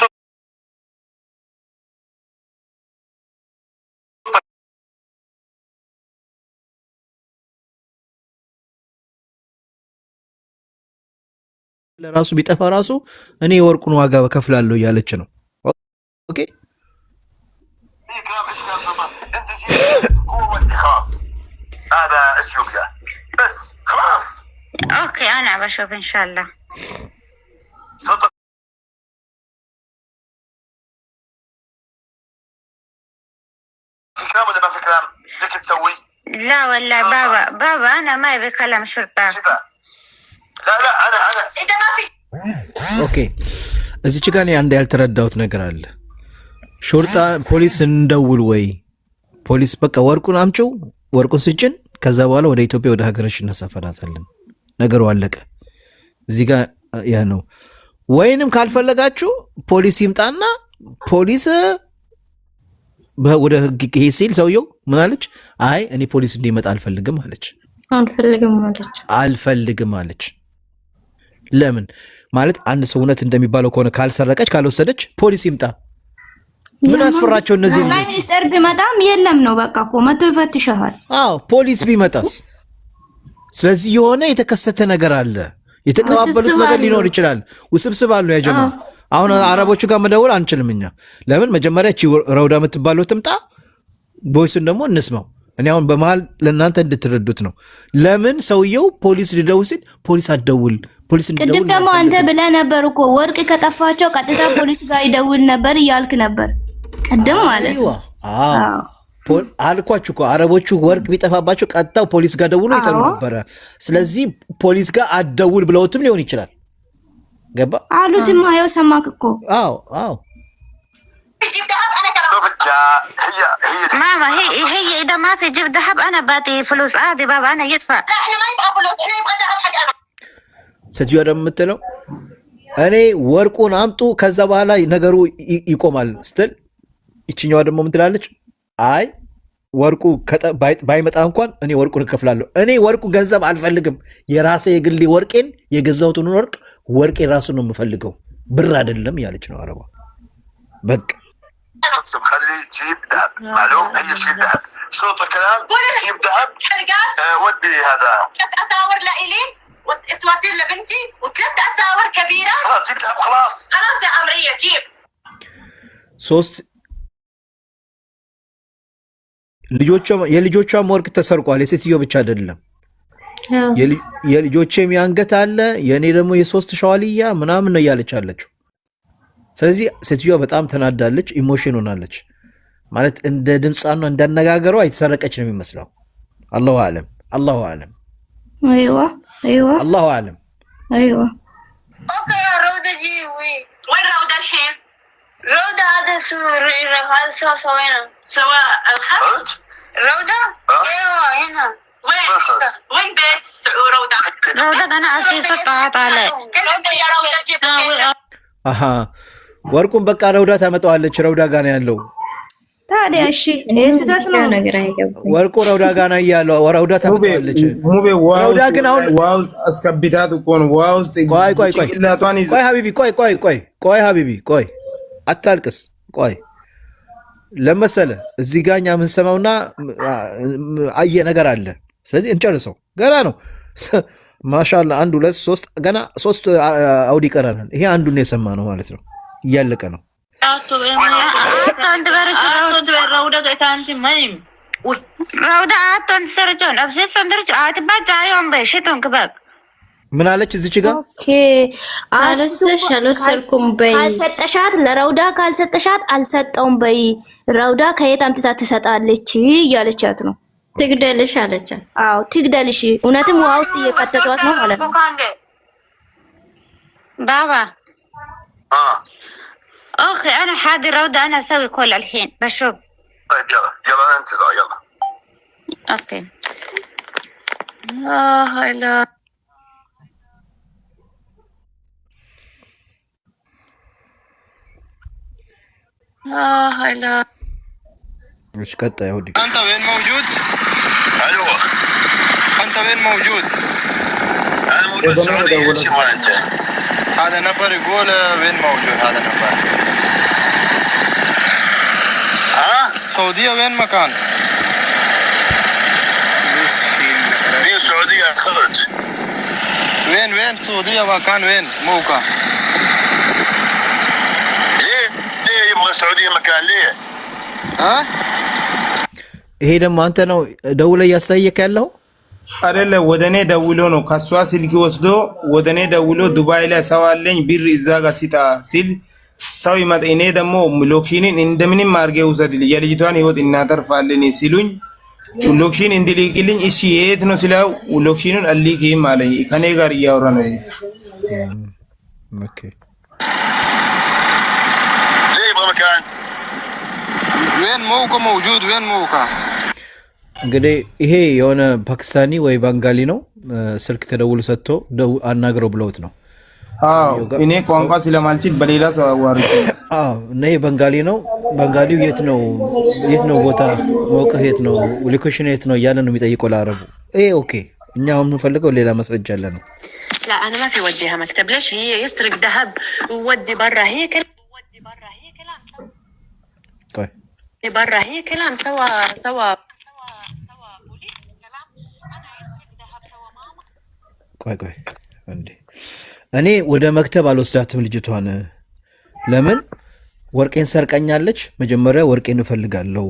ለራሱ ቢጠፋ ራሱ እኔ ወርቁን ዋጋ በከፍላለሁ እያለች ነው። ኦኬ هو ودي خلاص هذا اثيوبيا بس خلاص. اوكي انا بشوف ان شاء الله. في كلام ولا ما في كلام؟ بدك تسوي؟ لا والله بابا انا ما ابي كلام شرطة. لا انا اذا ما في ኦኬ እዚች ጋር አንድ ያልተረዳሁት ነገር አለ። ሾርጣ ፖሊስ እንደውል ወይ ፖሊስ በቃ ወርቁን አምጪው ወርቁን ስጭን ከዛ በኋላ ወደ ኢትዮጵያ ወደ ሀገርሽ እናሳፈራታለን ነገሩ አለቀ። እዚህ ጋር ያ ነው። ወይንም ካልፈለጋችሁ ፖሊስ ይምጣና ፖሊስ ወደ ህግ ይሄ ሲል ሰውየው ምን አለች? አይ እኔ ፖሊስ እንዲመጣ አልፈልግም አለች። አልፈልግም አለች። ለምን ማለት አንድ ሰው እውነት እንደሚባለው ከሆነ ካልሰረቀች ካልወሰደች ፖሊስ ይምጣ። ምን አስፈራቸው እነዚህ ልጆች? ሚኒስተር ቢመጣም የለም ነው በቃ እኮ መጥቶ ይፈትሻል። አዎ ፖሊስ ቢመጣስ? ስለዚህ የሆነ የተከሰተ ነገር አለ። የተቀባበሉት ነገር ሊኖር ይችላል። ውስብስብ አሉ ያ ጀማ። አሁን አረቦቹ ጋር መደወል አንችልም እኛ። ለምን መጀመሪያ እቺ ረውዳ የምትባለው ትምጣ፣ ቦይሱን ደግሞ እንስማው። እኔ አሁን በመሃል ለእናንተ እንድትረዱት ነው። ለምን ሰውየው ፖሊስ ሊደውል ሲል ፖሊስ አትደውል ፖሊስ ቅድም ደግሞ አንተ ብለህ ነበር እኮ ወርቅ ከጠፋቸው ቀጥታ ፖሊስ ጋር ይደውል ነበር እያልክ ነበር ቅድም ማለት ነው። አልኳችሁ እኮ አረቦቹ ወርቅ ቢጠፋባቸው ቀጥታው ፖሊስ ጋር ደውሎ ይጠሩ ነበረ። ስለዚህ ፖሊስ ጋር አትደውል ብለውትም ሊሆን ይችላል። ገባ አሉትም አየው ሰማክ እኮ አዎ ماما هي اذا ما في جيب ذهب انا باتي فلوس عادي بابا انا يدفع لا احنا ما يبغى فلوس احنا يبغى ذهب حق انا ስትዩ ደግሞ የምትለው እኔ ወርቁን አምጡ ከዛ በኋላ ነገሩ ይቆማል ስትል ይችኛዋ ደግሞ ምን ትላለች? አይ ወርቁ ባይመጣ እንኳን እኔ ወርቁን እከፍላለሁ። እኔ ወርቁ ገንዘብ አልፈልግም። የራሴ የግል ወርቄን የገዛሁትን ወርቄ ራሱ ነው የምፈልገው ብር አይደለም ያለች ነው አረባ። በቃ خلي تجيب ذهب معلوم هي شيء ذهب شرط الكلام تجيب ذهب ودي هذا 3 اساور لإلي واسواتين لبنتي و3 اساور كبيره خلاص جيب ذهب خلاص يا عمريه جيب 3 የልጆቿም ወርቅ ተሰርቋል። የሴትዮ ብቻ አይደለም። የልጆቼም ያንገት አለ የኔ ደግሞ የ3 ሸዋልያ ምናምን ነው እያለች አለችው። ስለዚህ ሴትዮዋ በጣም ተናዳለች፣ ኢሞሽን ሆናለች። ማለት እንደ ድምጻና እንዳነጋገሯ የተሰረቀች ነው የሚመስለው። አላሁ አለም ايوه አላሁ አለም ايوه اوكي يا روده جي وين روده الحين؟ روده هذا سوينا سوا الخط روده ايوه هنا وين بيت روده انا اسيس قاعد عليه روده يا روده جيب አሃ ወርቁን በቃ ረውዳ ታመጣዋለች። ረውዳ ጋር ነው ያለው። ታዲያ እሺ ስህተት ነው ነገር አይገባም። ወርቁ ረውዳ ጋር ነው ያለው። ረውዳ ታመጣዋለች። ረውዳ ግን አሁን ዋው አስከብታት እኮ ነው። ዋው ቆይ ሀቢቢ ቆይ ሀቢቢ ቆይ አታልቅስ። ቆይ ለመሰለ እዚህ ጋር እኛ የምንሰማውና አየ ነገር አለ። ስለዚህ እንጨርሰው። ገና ነው ማሻአላ 1 2 3 ገና 3 አውዲ ይቀራናል። ይሄ አንዱን የሰማ ነው ማለት ነው። እያለቀ ነው። ምን አለች እዚች ጋር? ኦኬ ካልሰጠሻት ለረውዳ ካልሰጠሻት አልሰጠውም በይ። ረውዳ ከየት አምጥታ ትሰጣለች እያለቻት ነው። ትግደልሽ አለቻት። አዎ ትግደልሽ። እውነትም ውሃ ውስጥ እየከተቷት ነው ማለት ነው። بابا اخي انا حاضر روده انا اسوي كل الحين بشوف طيب يلا انا انتظار يلا اوكي لا لا مش قطع يا ودي. انت وين موجود؟ ايوه انت وين موجود؟ انا موجود السعوديه ايش يبغى انت؟ هذا نفر يقول وين موجود هذا نفر؟ ها؟ السعوديه وين مكان؟ في السعوديه خرج وين السعوديه مكان وين موقع؟ ليه يبغى السعوديه مكان ليه؟ ها؟ ይሄ ደግሞ አንተ ነው ደውለ እያሳየክ ያለው አይደለ? ወደኔ ደውሎ ነው ከሷ ስልክ ወስዶ ወደኔ ደውሎ ዱባይ ላይ ሰው አለኝ ብር እዛ ጋር ሲጣ ሲል ሰው ይመጣ። እኔ ደግሞ ሎኬሽንን እንደምንም አድርጌ ውሰድልኝ የልጅቷን ህይወት እናተርፋለን ሲሉኝ ሎኬሽን እንዲልክልኝ እሺ የት ነው ስለው ሎኬሽኑን አልልክም አለኝ። ከኔ ጋር እያወራ ነው። ኦኬ ليه بمكان وين موقع موجود وين موقع እንግዲህ ይሄ የሆነ ፓኪስታኒ ወይ ባንጋሊ ነው ስልክ ተደውሎ ሰጥቶ አናግረው ብለውት ነው። አዎ እኔ ቋንቋ ስለማልችል በሌላ ሰው አዋሪ። አዎ እና ባንጋሊ ነው። ባንጋሊው የት ነው ቦታ ሞቅህ የት ነው ሎኬሽን የት ነው እያለ ነው የሚጠይቀው ለአረቡ። ኦኬ እኛ አሁን የምንፈልገው ሌላ መስረጃ አለ ነው። لا انا ما في وديها مكتب ليش هي يسرق ذهب وودي برا هي كلام طيب برا هي كلام سوا ቆይ እንዴ እኔ ወደ መክተብ አልወስዳትም ልጅቷን። ለምን ወርቄን ሰርቀኛለች። መጀመሪያ ወርቄን እፈልጋለሁ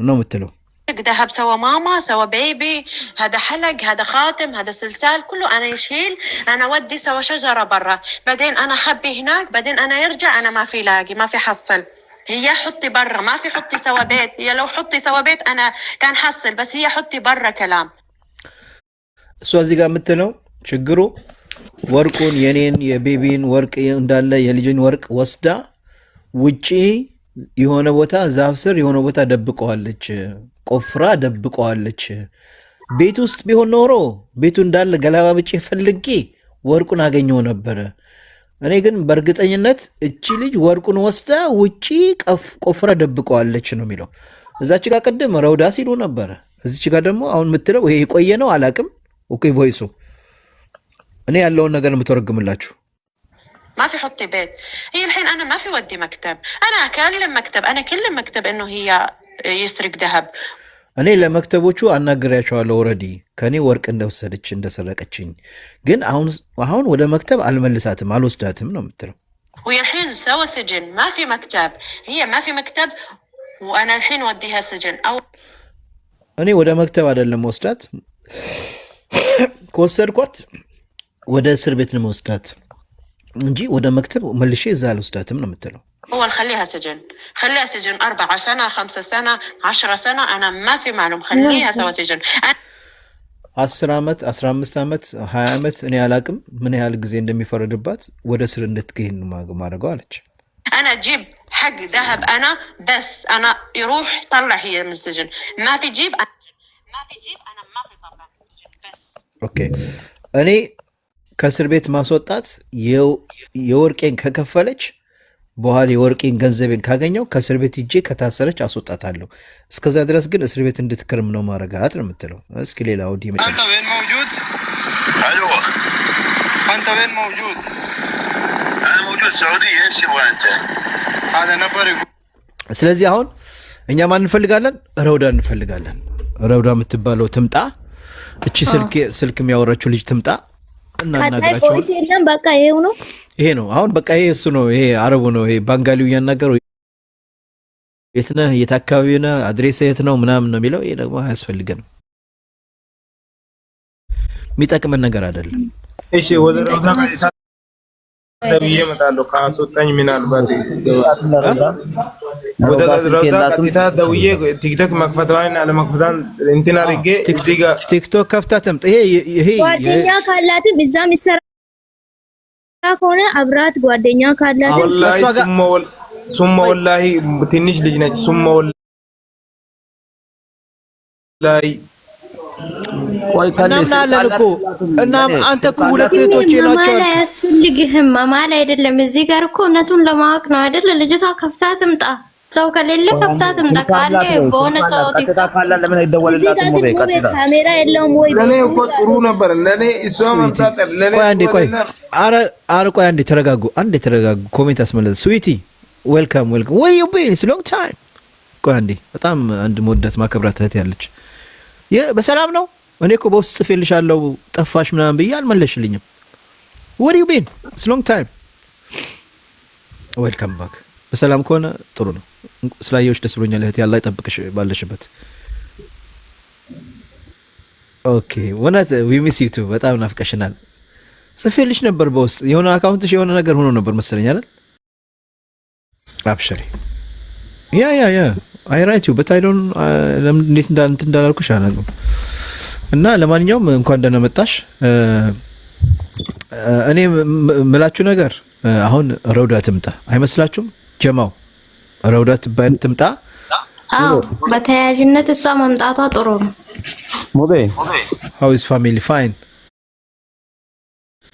ነው የምትለው። ذهب سوى ماما سوى بيبي هذا حلق هذا خاتم هذا سلسال كله انا يشيل انا ودي سوى شجره برا بعدين انا خبي هناك بعدين انا يرجع انا ما في لاقي ما في حصل هي حطي برا ما في حطي سوى بيت هي لو حطي سوى بيت انا كان حصل بس هي حطي برا كلام እሷ እዚህ ጋር የምትለው ችግሩ ወርቁን የኔን የቤቢን ወርቅ እንዳለ የልጅን ወርቅ ወስዳ ውጪ የሆነ ቦታ ዛፍ ስር የሆነ ቦታ ደብቀዋለች ቆፍራ ደብቀዋለች ቤት ውስጥ ቢሆን ኖሮ ቤቱ እንዳለ ገላባብጬ ፈልጌ ወርቁን አገኘው ነበር እኔ ግን በእርግጠኝነት እቺ ልጅ ወርቁን ወስዳ ውጪ ቆፍራ ደብቀዋለች ነው የሚለው እዛች ጋር ቀደም ረውዳ ሲሉ ነበር እዚች ጋር ደግሞ አሁን የምትለው ይሄ ቆየ ነው አላቅም ኦኬ ቮይሱ እኔ ያለውን ነገር የምተረግምላችሁ ما في حطي بيت هي الحين انا ما في ودي مكتب انا اكلم مكتب انا كلم مكتب انه هي يسرق ذهب እኔ ለመክተቦቹ አናግሬያቸዋለሁ ኦሬዲ ከኔ ወርቅ እንደወሰደች እንደሰረቀችኝ ግን አሁን ወደ መክተብ አልመልሳትም አልወስዳትም ነው የምትለው وهي الحين سوى سجن ما في مكتب هي ما في مكتب وانا الحين وديها سجن او እኔ ወደ መክተብ አይደለም ወስዳት ከወሰድኳት ወደ እስር ቤት ነው ወስዳት እንጂ ወደ መክተብ መልሼ እዛ አልወስዳትም ነው የምትለው هو خليها سجن 4 سنة 5 سنة 10 سنة أنا ما في معلوم خليها سوا سجن 10 ዓመት 15 ዓመት 20 ዓመት እኔ አላቅም ምን ያህል ጊዜ እንደሚፈረድባት ወደ እስር እንድትገኝ ማድረገው አለች أنا أجيب حق ذهب أنا بس أنا يروح طلع هي من السجن ما في جيب أنا ما في طلع من السجن بس أوكي እኔ ከእስር ቤት ማስወጣት የወርቄን ከከፈለች በኋላ የወርቄን ገንዘቤን ካገኘው ከእስር ቤት ሂጄ ከታሰረች አስወጣታለሁ እስከዛ ድረስ ግን እስር ቤት እንድትከርም ነው ማረጋት ነው የምትለው እስኪ ሌላ ወዲ መጣ انت وين موجود ايوه انت وين موجود انا موجود سعودي ايش يبغى انت هذا نفر ስለዚህ አሁን እኛ ማን እንፈልጋለን ረውዳ እንፈልጋለን ረውዳ የምትባለው ትምጣ እቺ ስልክ የሚያወራችው ልጅ ትምጣ እናናግራቸው ይሄን በቃ ይሄው ነው ይሄ ነው አሁን በቃ ይሄ እሱ ነው ይሄ አረቡ ነው ይሄ ባንጋሊው ያናገረው የት ነህ የት አካባቢ ነህ አድሬስ የት ነው ምናምን ነው የሚለው ይሄ ደግሞ አያስፈልገንም የሚጠቅመን ነገር አይደለም እሺ ወደ ረውዳ ደብዬ እመጣለሁ ካስወጣኝ ምናልባት ወደ ረውዳ ቀጥታ ደውዬ ቲክቶክ መክፈቷን አለመክፈቷን እንትን አድርጌ እዚህ ጋር ቲክቶክ ከፍታ ተምጥ ይሄ ጓደኛ ካላትም እዛም ይሰራ ከሆነ አብራት ጓደኛ ካላት ወላሂ ሱማ ወላሂ ትንሽ ልጅ ነች ሱማ ወላሂ ቆይ እናምናለን እኮ እናም አንተ እኮ ሁለት እህቶቼ ናቸው አያስፈልግህም ማማል አይደለም እዚህ ጋር እኮ እውነቱን ለማወቅ ነው አይደል ልጅቷ ከፍታ ትምጣ ሰው ከሌለ ከፍታ ትምጣ ካለ በሆነ ሰው ቲክቶክ ካለ ለምን አይደወልላትም ሞቤ ቀጥታ ካሜራ የለውም ወይ ለኔ እኮ ጥሩ ነበር ለኔ እሷ መምጣት ለኔ ቆይ ቆይ አንዴ ተረጋጉ ኮሜንት አስመለስ ስዊቲ ዌልካም what you been it's long time ቆይ አንዴ በጣም አንድ መወዳት ማከብራት እህት ያለች በሰላም ነው እኔ እኮ በውስጥ ጽፌልሻለሁ ጠፋሽ ምናምን ብዬ አልመለሽልኝም what you been it's long time welcome back በሰላም ከሆነ ጥሩ ነው ስላየሁሽ ደስ ብሎኛል እህት ያላ ይጠብቅሽ ባለሽበት ኦኬ ወናት we miss you too በጣም ናፍቀሽናል ጽፌልሽ ነበር በውስጥ የሆነ አካውንትሽ የሆነ ነገር ሆኖ ነበር መሰለኝ አይደል አብሽሪ ያ I write you but I don't እንዴት እንዳላልኩሽ አናውቅም እና ለማንኛውም እንኳን ደህና መጣሽ እኔ ምላችሁ ነገር አሁን ረውዳ ትምጣ አይመስላችሁም ጀማው ረውዳ ትምጣ አዎ በተያያዥነት እሷ መምጣቷ ጥሩ ነው ሞቤ how is family fine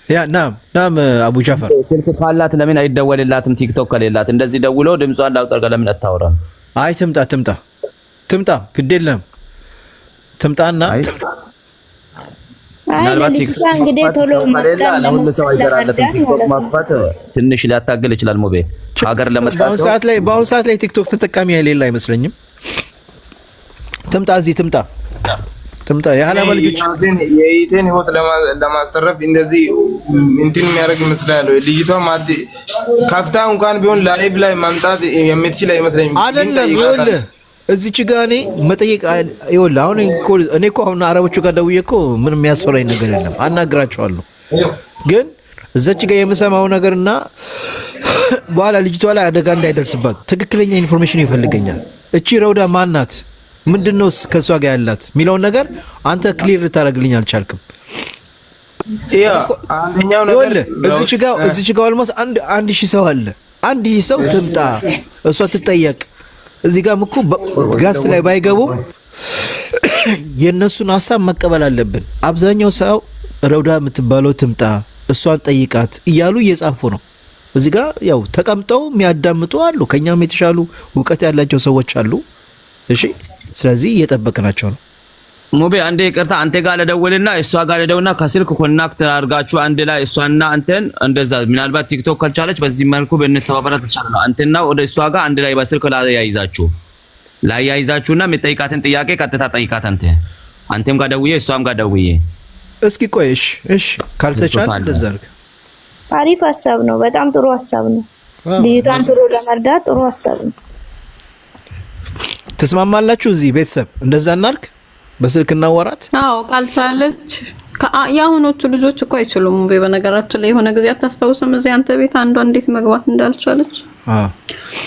ያ ናም አቡ ጃፈር ስልክ ካላት ለምን አይደወልላትም ቲክቶክ ከሌላት እንደዚህ ደውሎ ድምጿን ላውጣ ለምን አታወራም አይ ትምጣ ግዴለም ትምጣና ምናልባት ቲክቶክ እንግዲህ ቶሎ ማስቀመጥ ሰው አይደራለትም ቲክቶክ ማጥፋት ትንሽ ሊያታገል ይችላል ሞቤ ሀገር ለመጣው በአሁን ሰዓት ላይ ቲክቶክ ተጠቃሚ የሌለ አይመስለኝም ትምጣ እዚህ ትምጣ የሐላማ ልጆች የኢቴን ህይወት ለማስተረፍ እንደዚህ እንትን የሚያደርግ ይመስላል ልጅቷ ማት ከፍታ እንኳን ቢሆን ላይቭ ላይ ማምጣት የምትችል አይመስለኝም አይደለም ይኸውልህ እዚች ጋር እኔ መጠየቅ ይኸውልህ፣ አሁን እኔ እኮ አሁን አረቦቹ ጋር ደውዬ እኮ ምንም የሚያስፈራኝ ነገር የለም፣ አናግራቸዋለሁ። ግን እዛች ጋር የምሰማው ነገርና በኋላ ልጅቷ ላይ አደጋ እንዳይደርስባት ትክክለኛ ኢንፎርሜሽን ይፈልገኛል። እቺ ረውዳ ማናት? ምንድነው ከሷ ጋር ያላት የሚለውን ነገር አንተ ክሊር ልታደርግልኝ አልቻልክም። አንደኛው ነገር እዚች ጋር ኦልሞስት አንድ ሺህ ሰው አለ። 1000 ሰው ትምጣ፣ እሷ ትጠየቅ። እዚህ ጋር እኮ ጋስ ላይ ባይገቡም የእነሱን ሀሳብ መቀበል አለብን። አብዛኛው ሰው ረውዳ የምትባለው ትምጣ፣ እሷን ጠይቃት እያሉ እየጻፉ ነው። እዚህ ጋር ያው ተቀምጠው የሚያዳምጡ አሉ፣ ከኛም የተሻሉ እውቀት ያላቸው ሰዎች አሉ። እሺ፣ ስለዚህ እየጠበቅናቸው ነው። ሙቤ አንዴ ይቅርታ፣ አንተ ጋር ለደውልና እሷ ጋር ለደውልና ከስልክ ኮኔክት አድርጋችሁ አንድ ላይ እሷና አንተን እንደዛ ምናልባት ቲክቶክ ካልቻለች በዚህ መልኩ በእንተባበራት ተቻለ። አንተና ወደ እሷ ጋር አንድ ላይ በስልክ ላይ ያይዛችሁና የምትጠይቃትን ጥያቄ ቀጥታ ጠይቃት። አንተም ጋር ደውዬ እሷም ጋር ደውዬ እስኪ ቆይሽ። እሺ ካልተቻለ እንደዛ አድርግ። አሪፍ ሀሳብ ነው። በጣም ጥሩ ሀሳብ ነው። ልጅቷን ጥሩ ለመርዳት ጥሩ ሀሳብ ነው። ተስማማላችሁ? እዚህ ቤተሰብ እንደዛ እናርግ፣ በስልክ እናወራት። አዎ ካልቻለች የአሁኖቹ ልጆች እኮ አይችሉም። በነገራችን ላይ የሆነ ጊዜ አታስታውስም? እዚህ አንተ ቤት አንዷ እንዴት መግባት እንዳልቻለች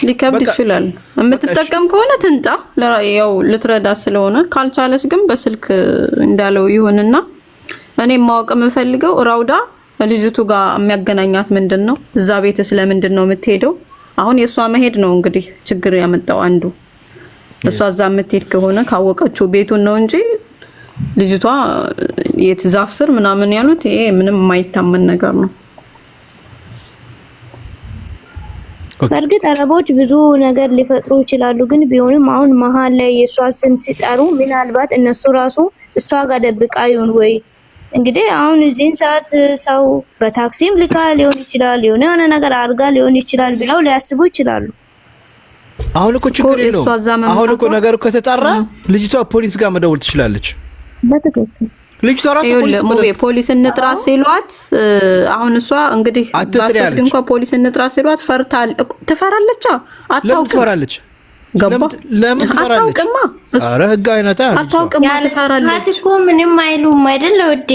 ሊከብድ ይችላል። የምትጠቀም ከሆነ ትንጣ፣ ያው ልትረዳ ስለሆነ። ካልቻለች ግን በስልክ እንዳለው ይሁንና እኔ ማወቅ የምፈልገው ራውዳ ልጅቱ ጋር የሚያገናኛት ምንድነው? እዛ ቤት ስለምንድን ነው የምትሄደው? አሁን የሷ መሄድ ነው እንግዲህ ችግር ያመጣው አንዱ። እሷ እዛ የምትሄድ ከሆነ ካወቀችው ቤቱን ነው እንጂ ልጅቷ የትዛፍ ስር ምናምን ያሉት ይሄ ምንም የማይታመን ነገር ነው። በእርግጥ አረቦች ብዙ ነገር ሊፈጥሩ ይችላሉ። ግን ቢሆንም አሁን መሀል ላይ የሷ ስም ሲጠሩ ምናልባት እነሱ ራሱ እሷ ጋር ደብቃ ይሁን ወይ እንግዲህ አሁን እዚህን ሰዓት ሰው በታክሲም ልካ ሊሆን ይችላል፣ የሆነ ነገር አድርጋ ሊሆን ይችላል ብለው ሊያስቡ ይችላሉ። አሁን እኮ ችግር የለውም። አሁን እኮ ነገሩ ከተጣራ ልጅቷ ፖሊስ ጋር መደወል ትችላለች። በትክክል ልጅቷ ራሱ ፖሊስ እንጥራ ሲሏት አሁን እሷ እንግዲህ ባትወስድ እንኳን ፖሊስ እንጥራ ሲሏት ትፈራለች። አታውቅም። ትፈራለች። ለምን ትፈራለች? ኧረ ህግ አይነታ አታውቅም። ትፈራለች እኮ ምንም አይሉም አይደል? ወዴ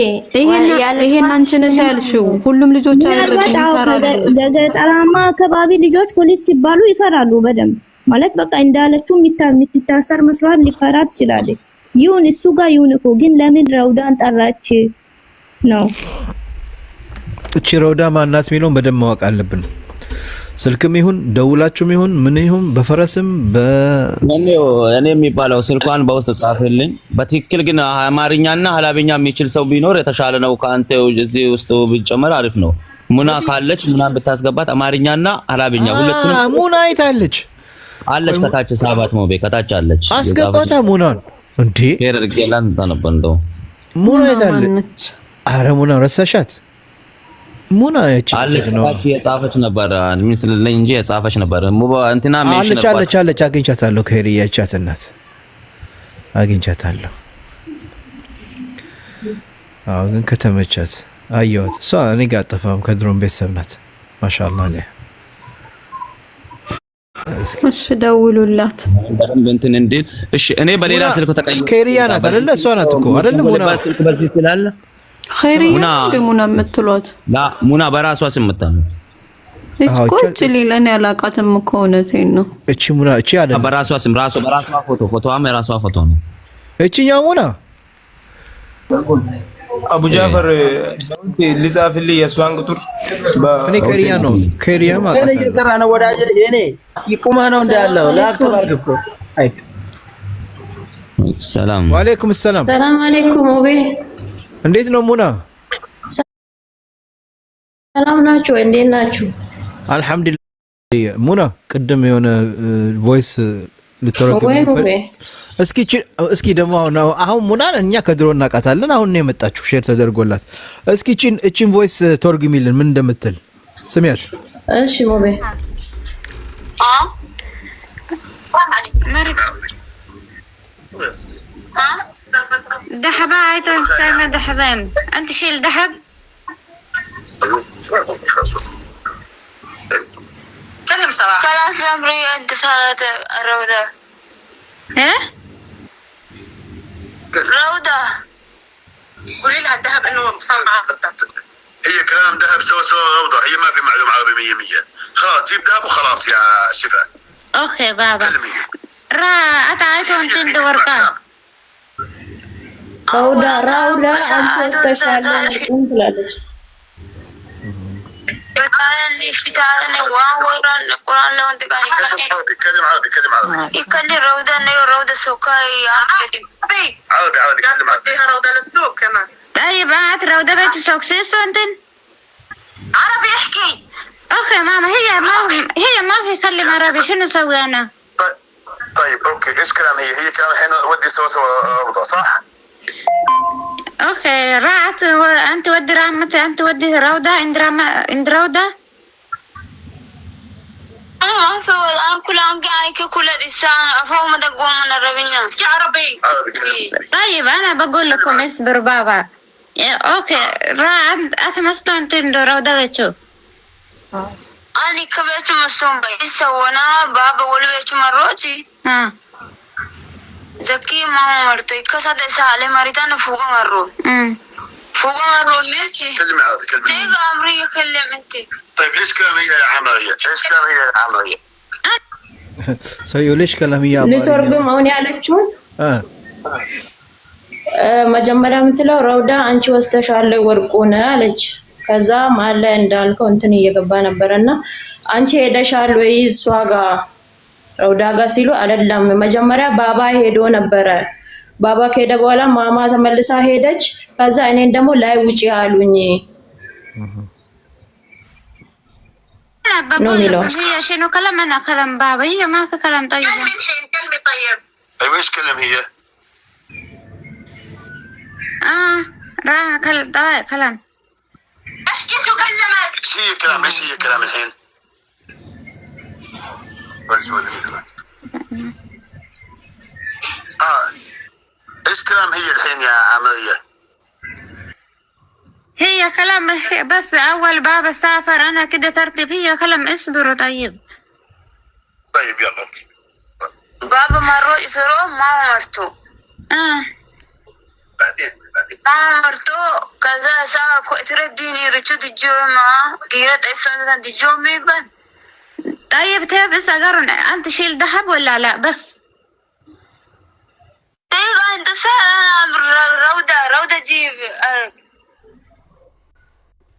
ይሄን አንቺ ነሽ ያልሽው። ሁሉም ልጆች አይደለም። ገጠራማ አካባቢ ልጆች ፖሊስ ሲባሉ ይፈራሉ በደንብ ማለት በቃ እንዳለችው የምትታሰር መስሏት ሊፈራ ትችላለች። ይሁን እሱ ጋር ይሁን እኮ ግን ለምን ረውዳን ጠራች ነው? እቺ ረውዳ ማናት የሚለውን በደንብ ማወቅ አለብን። ስልክም ይሁን ደውላችሁም ይሁን ምን ይሁን በፈረስም እኔ የሚባለው ስልኳን በውስጥ ጻፈልኝ። በትክክል ግን አማርኛና ሀላብኛ የሚችል ሰው ቢኖር የተሻለ ነው። ካንተ እዚህ ውስጥ ቢጨመር አሪፍ ነው። ሙና ካለች ሙናን ብታስገባት አማርኛና ሀላብኛ ሁለቱንም። ሙና አይታለች አለች ከታች ሳባት ሞቤ ከታች አለች። አስገባታ ሙናን እንዴ ሄርርጌላን ተነበንደው ሙና አይታለች። አረ ሙና ረሳሻት? ሙና አለች ታች የጻፈች ነበር ምስልልኝ እንጂ የጻፈች ነበር። ሙባ እንትና ሜንሽን ነበር። አለች አግኝቻታለሁ። ከሄሪያቻት እናት አግኝቻታለሁ። አዎ ግን ከተመቻት አየዋት። እሷ እኔ ጋር አጠፋም ከድሮም ቤተሰብ ናት። ማሻአላህ አለ። እሺ ደውሉላት በደንብ እንትን እንዴት። እሺ እኔ በሌላ ስልክ ተቀይሮ ከሄሪያ ናት አይደለ? እሷ ናት እኮ አይደለ? ሙና በስልክ በዚህ ስላለ ኸይሪያ ሙና የምትሏት ሙና በራሷ ስም የምታምነው እስኮች ሌላን ያላቃተም እኮ እውነቴን ነው። እቺ ሙና እቺ አይደለም በራሷ ስም በራሷ ፎቶዋም የራሷ ፎቶ ነው። እቺኛው ሙና አቡ ጃፈር ሊጻፍልኝ የሷን ቁጥር እኔ ከሪያ ነው ከሪያ ማለት ነው። እየተራ ነው ወዳጄ። እኔ ይቁማ ነው እንዳለው ላክተብ አድርግ እኮ አይክ ሰላም ወአለይኩም ሰላም። ሰላም አለይኩም ኦቤ እንዴት ነው ሙና? ሰላም ናችሁ? እንዴት ናችሁ? አልহামዱሊላህ። ሙና ቅድም የሆነ ቮይስ ልትረከብ እስኪ ደግሞ አሁን ሙናን እኛ ከድሮ እናውቃታለን። አሁን ነው የመጣችሁ ሼር ተደርጎላት። እስኪ እቺን ቮይስ ተርጉሚልን ምን እንደምትል ስሚያት። እሺ ሞቤ دحبة عايزة نستعمل دحبان أنت شيل دحب كلم صراحة خلاص يا أمري أنت صارت الروضة ايه روضة قولي لها الذهب انه صار معها هي كلام ذهب سوا روضة، هي ما في معلومة عربي 100%. خلاص جيب ذهب وخلاص يا شفاء. اوكي بابا كلمي را اتعيتو انت ورقة راودا አንቺ ወስተሻለ እንላለች اللي في تعالى وعورا القرآن لو انت قاعد كلم عربي يكلي روضة انه روضة سوكاي عربي كلم عربي روضة للسوق كمان طيب هات روضة بيت السوق سيسو انتن عربي احكي اخي ماما هي ما في كلم عربي شنو اسوي انا طيب اوكي ايش كلام هي كلام الحين ودي سوا روضة صح؟ اوكي رأت انت ودي رامتي انت ودي روضة عند روضة انا ما في الان كل عن قاعد كل لسان افهم دقوا من الربيع عربي طيب انا بقول لكم اصبروا بابا اوكي رأت اتمسكوا انت عند روضة بيتشو اني كبيت مسوم بيسا وانا بابا ولي بيتشو مروتي زكي ما مرتو كسد سالي مريتان فوق مرو ميرتي كلمي عربي تيجا امريكا كلم انت طيب ليش كلام هي عمرية ايش كلام هي عمرية ሰውዬው ልጅ ከለምያ ልትወርግም አሁን ያለችውን መጀመሪያ የምትለው ረውዳ አንቺ ወስተሻለ ወርቁን አለች። ከዛ መሀል ላይ እንዳልከው እንትን እየገባ ነበርና አንቺ ሄደሻል ወይ እሷ ጋር ረውዳ ጋር ሲሉ አይደለም መጀመሪያ ባባ ሄዶ ነበረ። ባባ ከሄደ በኋላ ማማ ተመልሳ ሄደች። ከዛ እኔን ደግሞ ላይ ውጪ አሉኝ ነው የሚለው። هي شنو كلام انا كلام بابا هي ما في كلام طيب كلمي طيب ايوه ايش كلام هي راح كلام احكي شو كلمت ايش هي كلام ايش هي كلام الحين ايش كلام هي الحين يا عمرية هي كلام بس اول بابا سافر انا كده ترتيب هي كلام اصبروا طيب يلا بابا مروا يسروا ما مرتو بعدين ما مرتو كذا ساعة ترديني رجود الجمعة قيرت ايسان دي جومي بان طيب تهز سجرن انت شيل ذهب ولا لا بس ايوه انت سهل روضة جيب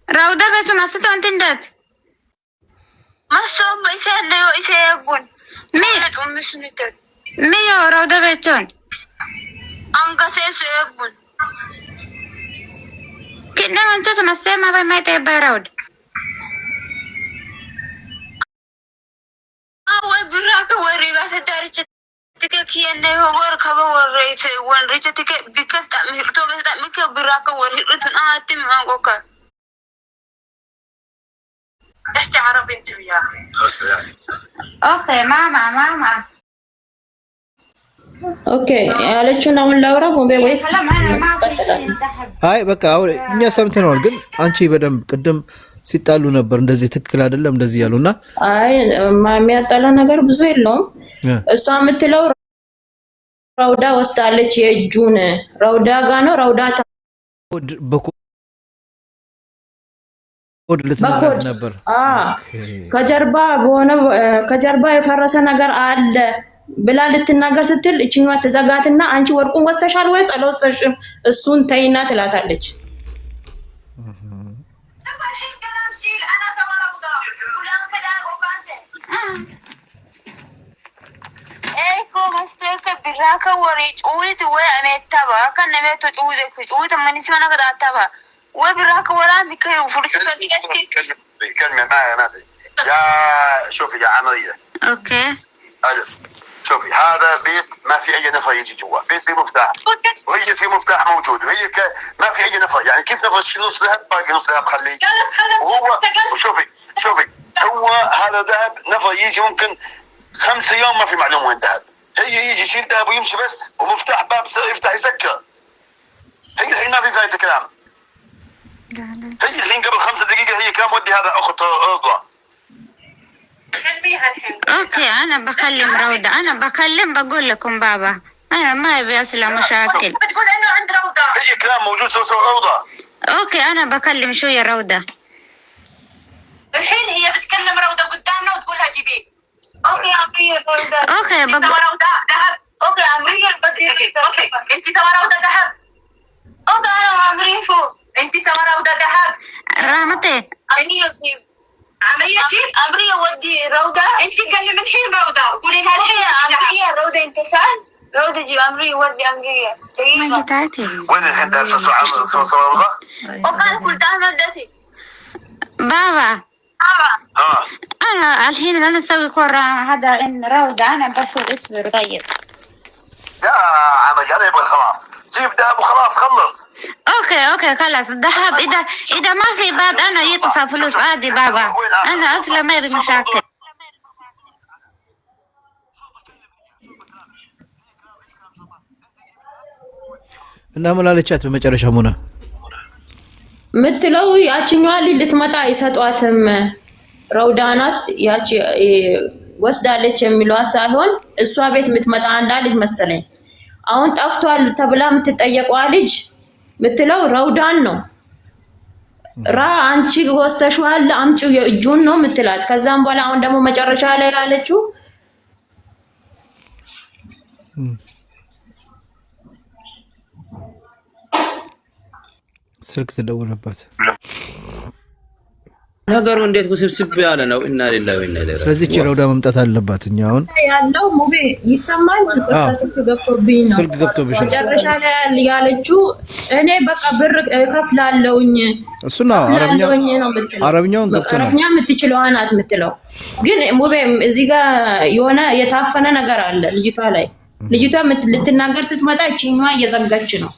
روضة بس ما ستو انت اندت ما سوم بيسان ليو ايسا يبون ميت امي سنتت ميو روضة بيتون انك سيسو يبون كنا من تو سمسي ما بي ما يتبع روض براك وري بس دارجة تكي إنه هو ركبه وريت ونرجع تك بكس تعمير توجه تعمير براك وري رتن آتي معاك احكي عربي انت وياه اوكي ماما ኦኬ ያለችውን አሁን ላውራ ቦምቤ ወይስ ቀጥላል? አይ በቃ አሁን እኛ ሰምተናል፣ ግን አንቺ በደንብ ቅድም ሲጣሉ ነበር እንደዚህ ትክክል አይደለም እንደዚህ ያሉና አይ የሚያጣላ ነገር ብዙ የለውም። እሷ የምትለው ረውዳ ወስዳለች የእጁን ረውዳ ጋ ነው ረውዳ በኮድ ልትነግራት ነበር። ከጀርባ የፈረሰ ነገር አለ ብላ ልትናገር ስትል እቺኛዋ ተዘጋትና አንቺ ወርቁን ወስተሻል ወይ ጸሎተሽም እሱን ተይና ትላታለች። ايكو مستيك براكا وريج اولت ولا امتابا كان نميتو جوده من اسمنا قد اتابا وبراكا ولا بكير فرصه كلمه ما في يا شوفي يا عمريه اوكي الف شوفي هذا بيت ما في اي نفر يجي جوا بيت في مفتاح وهي في مفتاح موجود وهي ما في اي نفر يعني كيف نفر نص ذهب باقي نص ذهب خليه وهو شوفي هو هذا ذهب نفر يجي ممكن 5 أيام ما في معلومة وين ذهب هي يجي يشيل ذهب ويمشي بس ومفتاح باب يفتح يسكر هي الحين ما في فايدة كلام هي الحين قبل 5 دقيقة هي كان ودي هذا أخت رضوى اوكي انا بكلم روضة، انا بكلم بقول لكم بابا انا ما ابي اصلا مشاكل. بتقول انه عند روضة اي كلام موجود سوى روضة. اوكي انا بكلم شوية روضة. الحين هي بتكلم روضة قدامنا وتقولها جيبيه. اوكي يا عمرية روضة. اوكي سوى روضة ذهب. اوكي عمرية اوكي انت سوى روضة ذهب. اوكي انا وعمرية فوق. انت سوى روضة ذهب. رامتي عمرية جيب عمرية ودي روضة. انت كلم الحين روضة قولي لها الحين عمرية روضة انتصال. روضة جي عمرية ودي عمرية دقيقة. وين الحين تعرف سوى روضة؟ وكان قلت احمد داتي بابا. انا الحين انا اسوي كورة هذا ان روضة انا بس اصبر. طيب يا عمي انا يبغى خلاص جيب دهب وخلاص خلص. اوكي خلاص الذهب اذا ما في بعد انا يدفع فلوس عادي بابا. انا اصلا ما ابي مشاكل. እና ምን አለቻት በመጨረሻ ሙና ምትለው ያቺኛዋ ልትመጣ ይሰጧትም ረውዳናት ያቺ ወስዳለች የሚሏት ሳይሆን እሷ ቤት የምትመጣ አንዳ ልጅ መሰለኝ አሁን ጠፍቷል ተብላ የምትጠየቀው ልጅ ምትለው ረውዳን ነው። ራ አንቺ ወስተሽዋል አምጪው የእጁን ነው ምትላት። ከዛም በኋላ አሁን ደግሞ መጨረሻ ላይ ያለችው ስልክ ተደወለባት። ነገሩ እንዴት ውስብስብ ያለ ነው። እና ሌላው እና ሌላ ስለዚህ ረውዳ መምጣት አለባት። እኛ አሁን ያለው ሙቤ ይሰማል። ስልክ ገብቶብኝ ነው። ስልክ ገብቶብሽ ነው። መጨረሻ ላይ ያለችው እኔ በቃ ብር ከፍላለሁኝ እሱ ነው። አረብኛውን ገብቶ ነው። አረብኛ የምትችለው ናት የምትለው ግን ሙቤ እዚህ ጋር የሆነ የታፈነ ነገር አለ ልጅቷ ላይ። ልጅቷ ልትናገር ስትመጣ እቺኛዋ እየዘጋች ነው።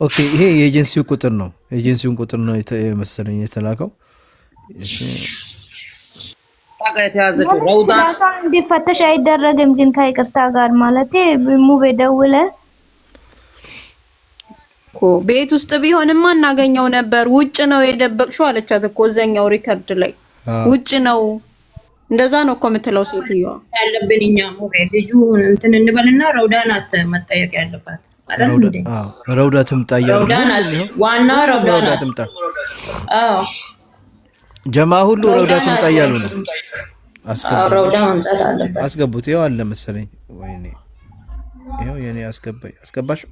ኦኬ ይሄ የኤጀንሲው ቁጥር ነው። ኤጀንሲውን ቁጥር ነው መሰለኝ የተላከው። የተያዘችው ረውዳ እንዲፈተሽ አይደረግም ግን ከይቅርታ ጋር ማለት ሙቤ ደውለ ቤት ውስጥ ቢሆንማ እናገኘው ነበር። ውጭ ነው የደበቅሽው አለቻት እኮ እዛኛው ሪከርድ ላይ ውጭ ነው። እንደዛ ነው እኮ የምትለው ሴትዮዋ። ያለብን እኛ ሙቤ ልጁ እንትን እንበልና ረውዳ ናት መጠየቅ ያለባት። ረውዳ ትምጣ ያለው ዋና ረውዳ ትምጣ። ጀማ ሁሉ ረውዳ ትምጣ ያለው ነው። ረውዳ መምጣት አለበት። አስገቡት። ይኸው አለ መሰለኝ። ወይኔ ይኸው የኔ አስገባሽ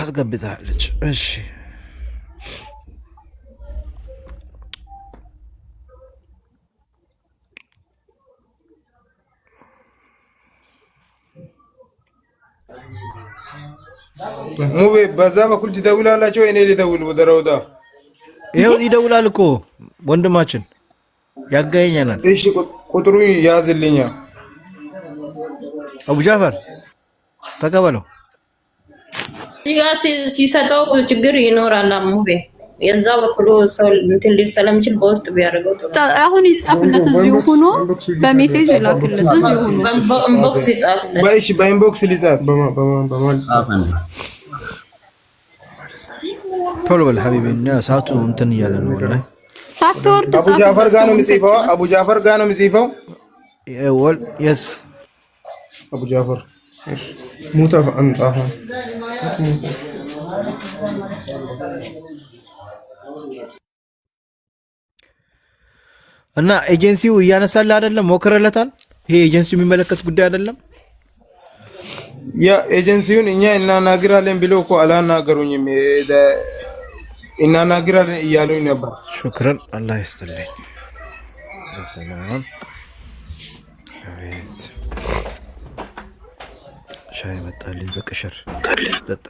አስገብታለች። እሺ ሙቤ በዛ በኩል ትደውላላችሁ። እኔ ልደውል ወደ ረውዳ። ይሄው ይደውላል እኮ ወንድማችን ያጋየኛል። እሺ ቁጥሩ ያዝልኛ። አቡ ጃፈር ተቀበለው። ሲሰጠው ችግር ይኖራል። ሙቤ የዛ በኩል ሰው እንትን ሊል ስለሚችል በውስጥ ቢያደርገው ጥሩ። አሁን ይጻፍለት እዚሁ ሆኖ በሜሴጅ ይላክለት እዚሁ ሆኖ በኢንቦክስ ይጻፍለት። ባይሽ በኢንቦክስ ሊጻፍ በማለት ቶሎ በል ሐቢቢ እና ሰዓቱ እንትን እያለ ነው። ወላሂ ሳትወርድ አቡ ጃፈር ጋር ነው የሚጽፈው። አቡ ጃፈር ጋር ነው የሚጽፈው። ወል የስ አቡ ጃፈር ሙተፍ አንጣፋ እና ኤጀንሲው እያነሳለ አይደለም። ሞክረለታል። ይሄ ኤጀንሲው የሚመለከት ጉዳይ አይደለም። ያ ኤጀንሲውን እኛ እናናግራለን ብለው እኮ አላናገሩኝም። እናናግራለን እያሉኝ ነበር። ሹክራን አላህ ይስጥልኝ። ሰላም አቤት ሻይ መጣልኝ በቅሽር ጠጣ።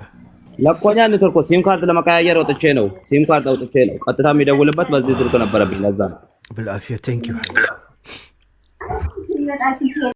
ለቆኛ ኔትወርክ ሲም ካርድ ለመቀያየር ወጥቼ ነው። ሲም ካርድ አውጥቼ ነው ቀጥታ የሚደውልበት በዚህ ስልክ ነበረብኝ። ለዛ ነው بالعافيه ثانك يو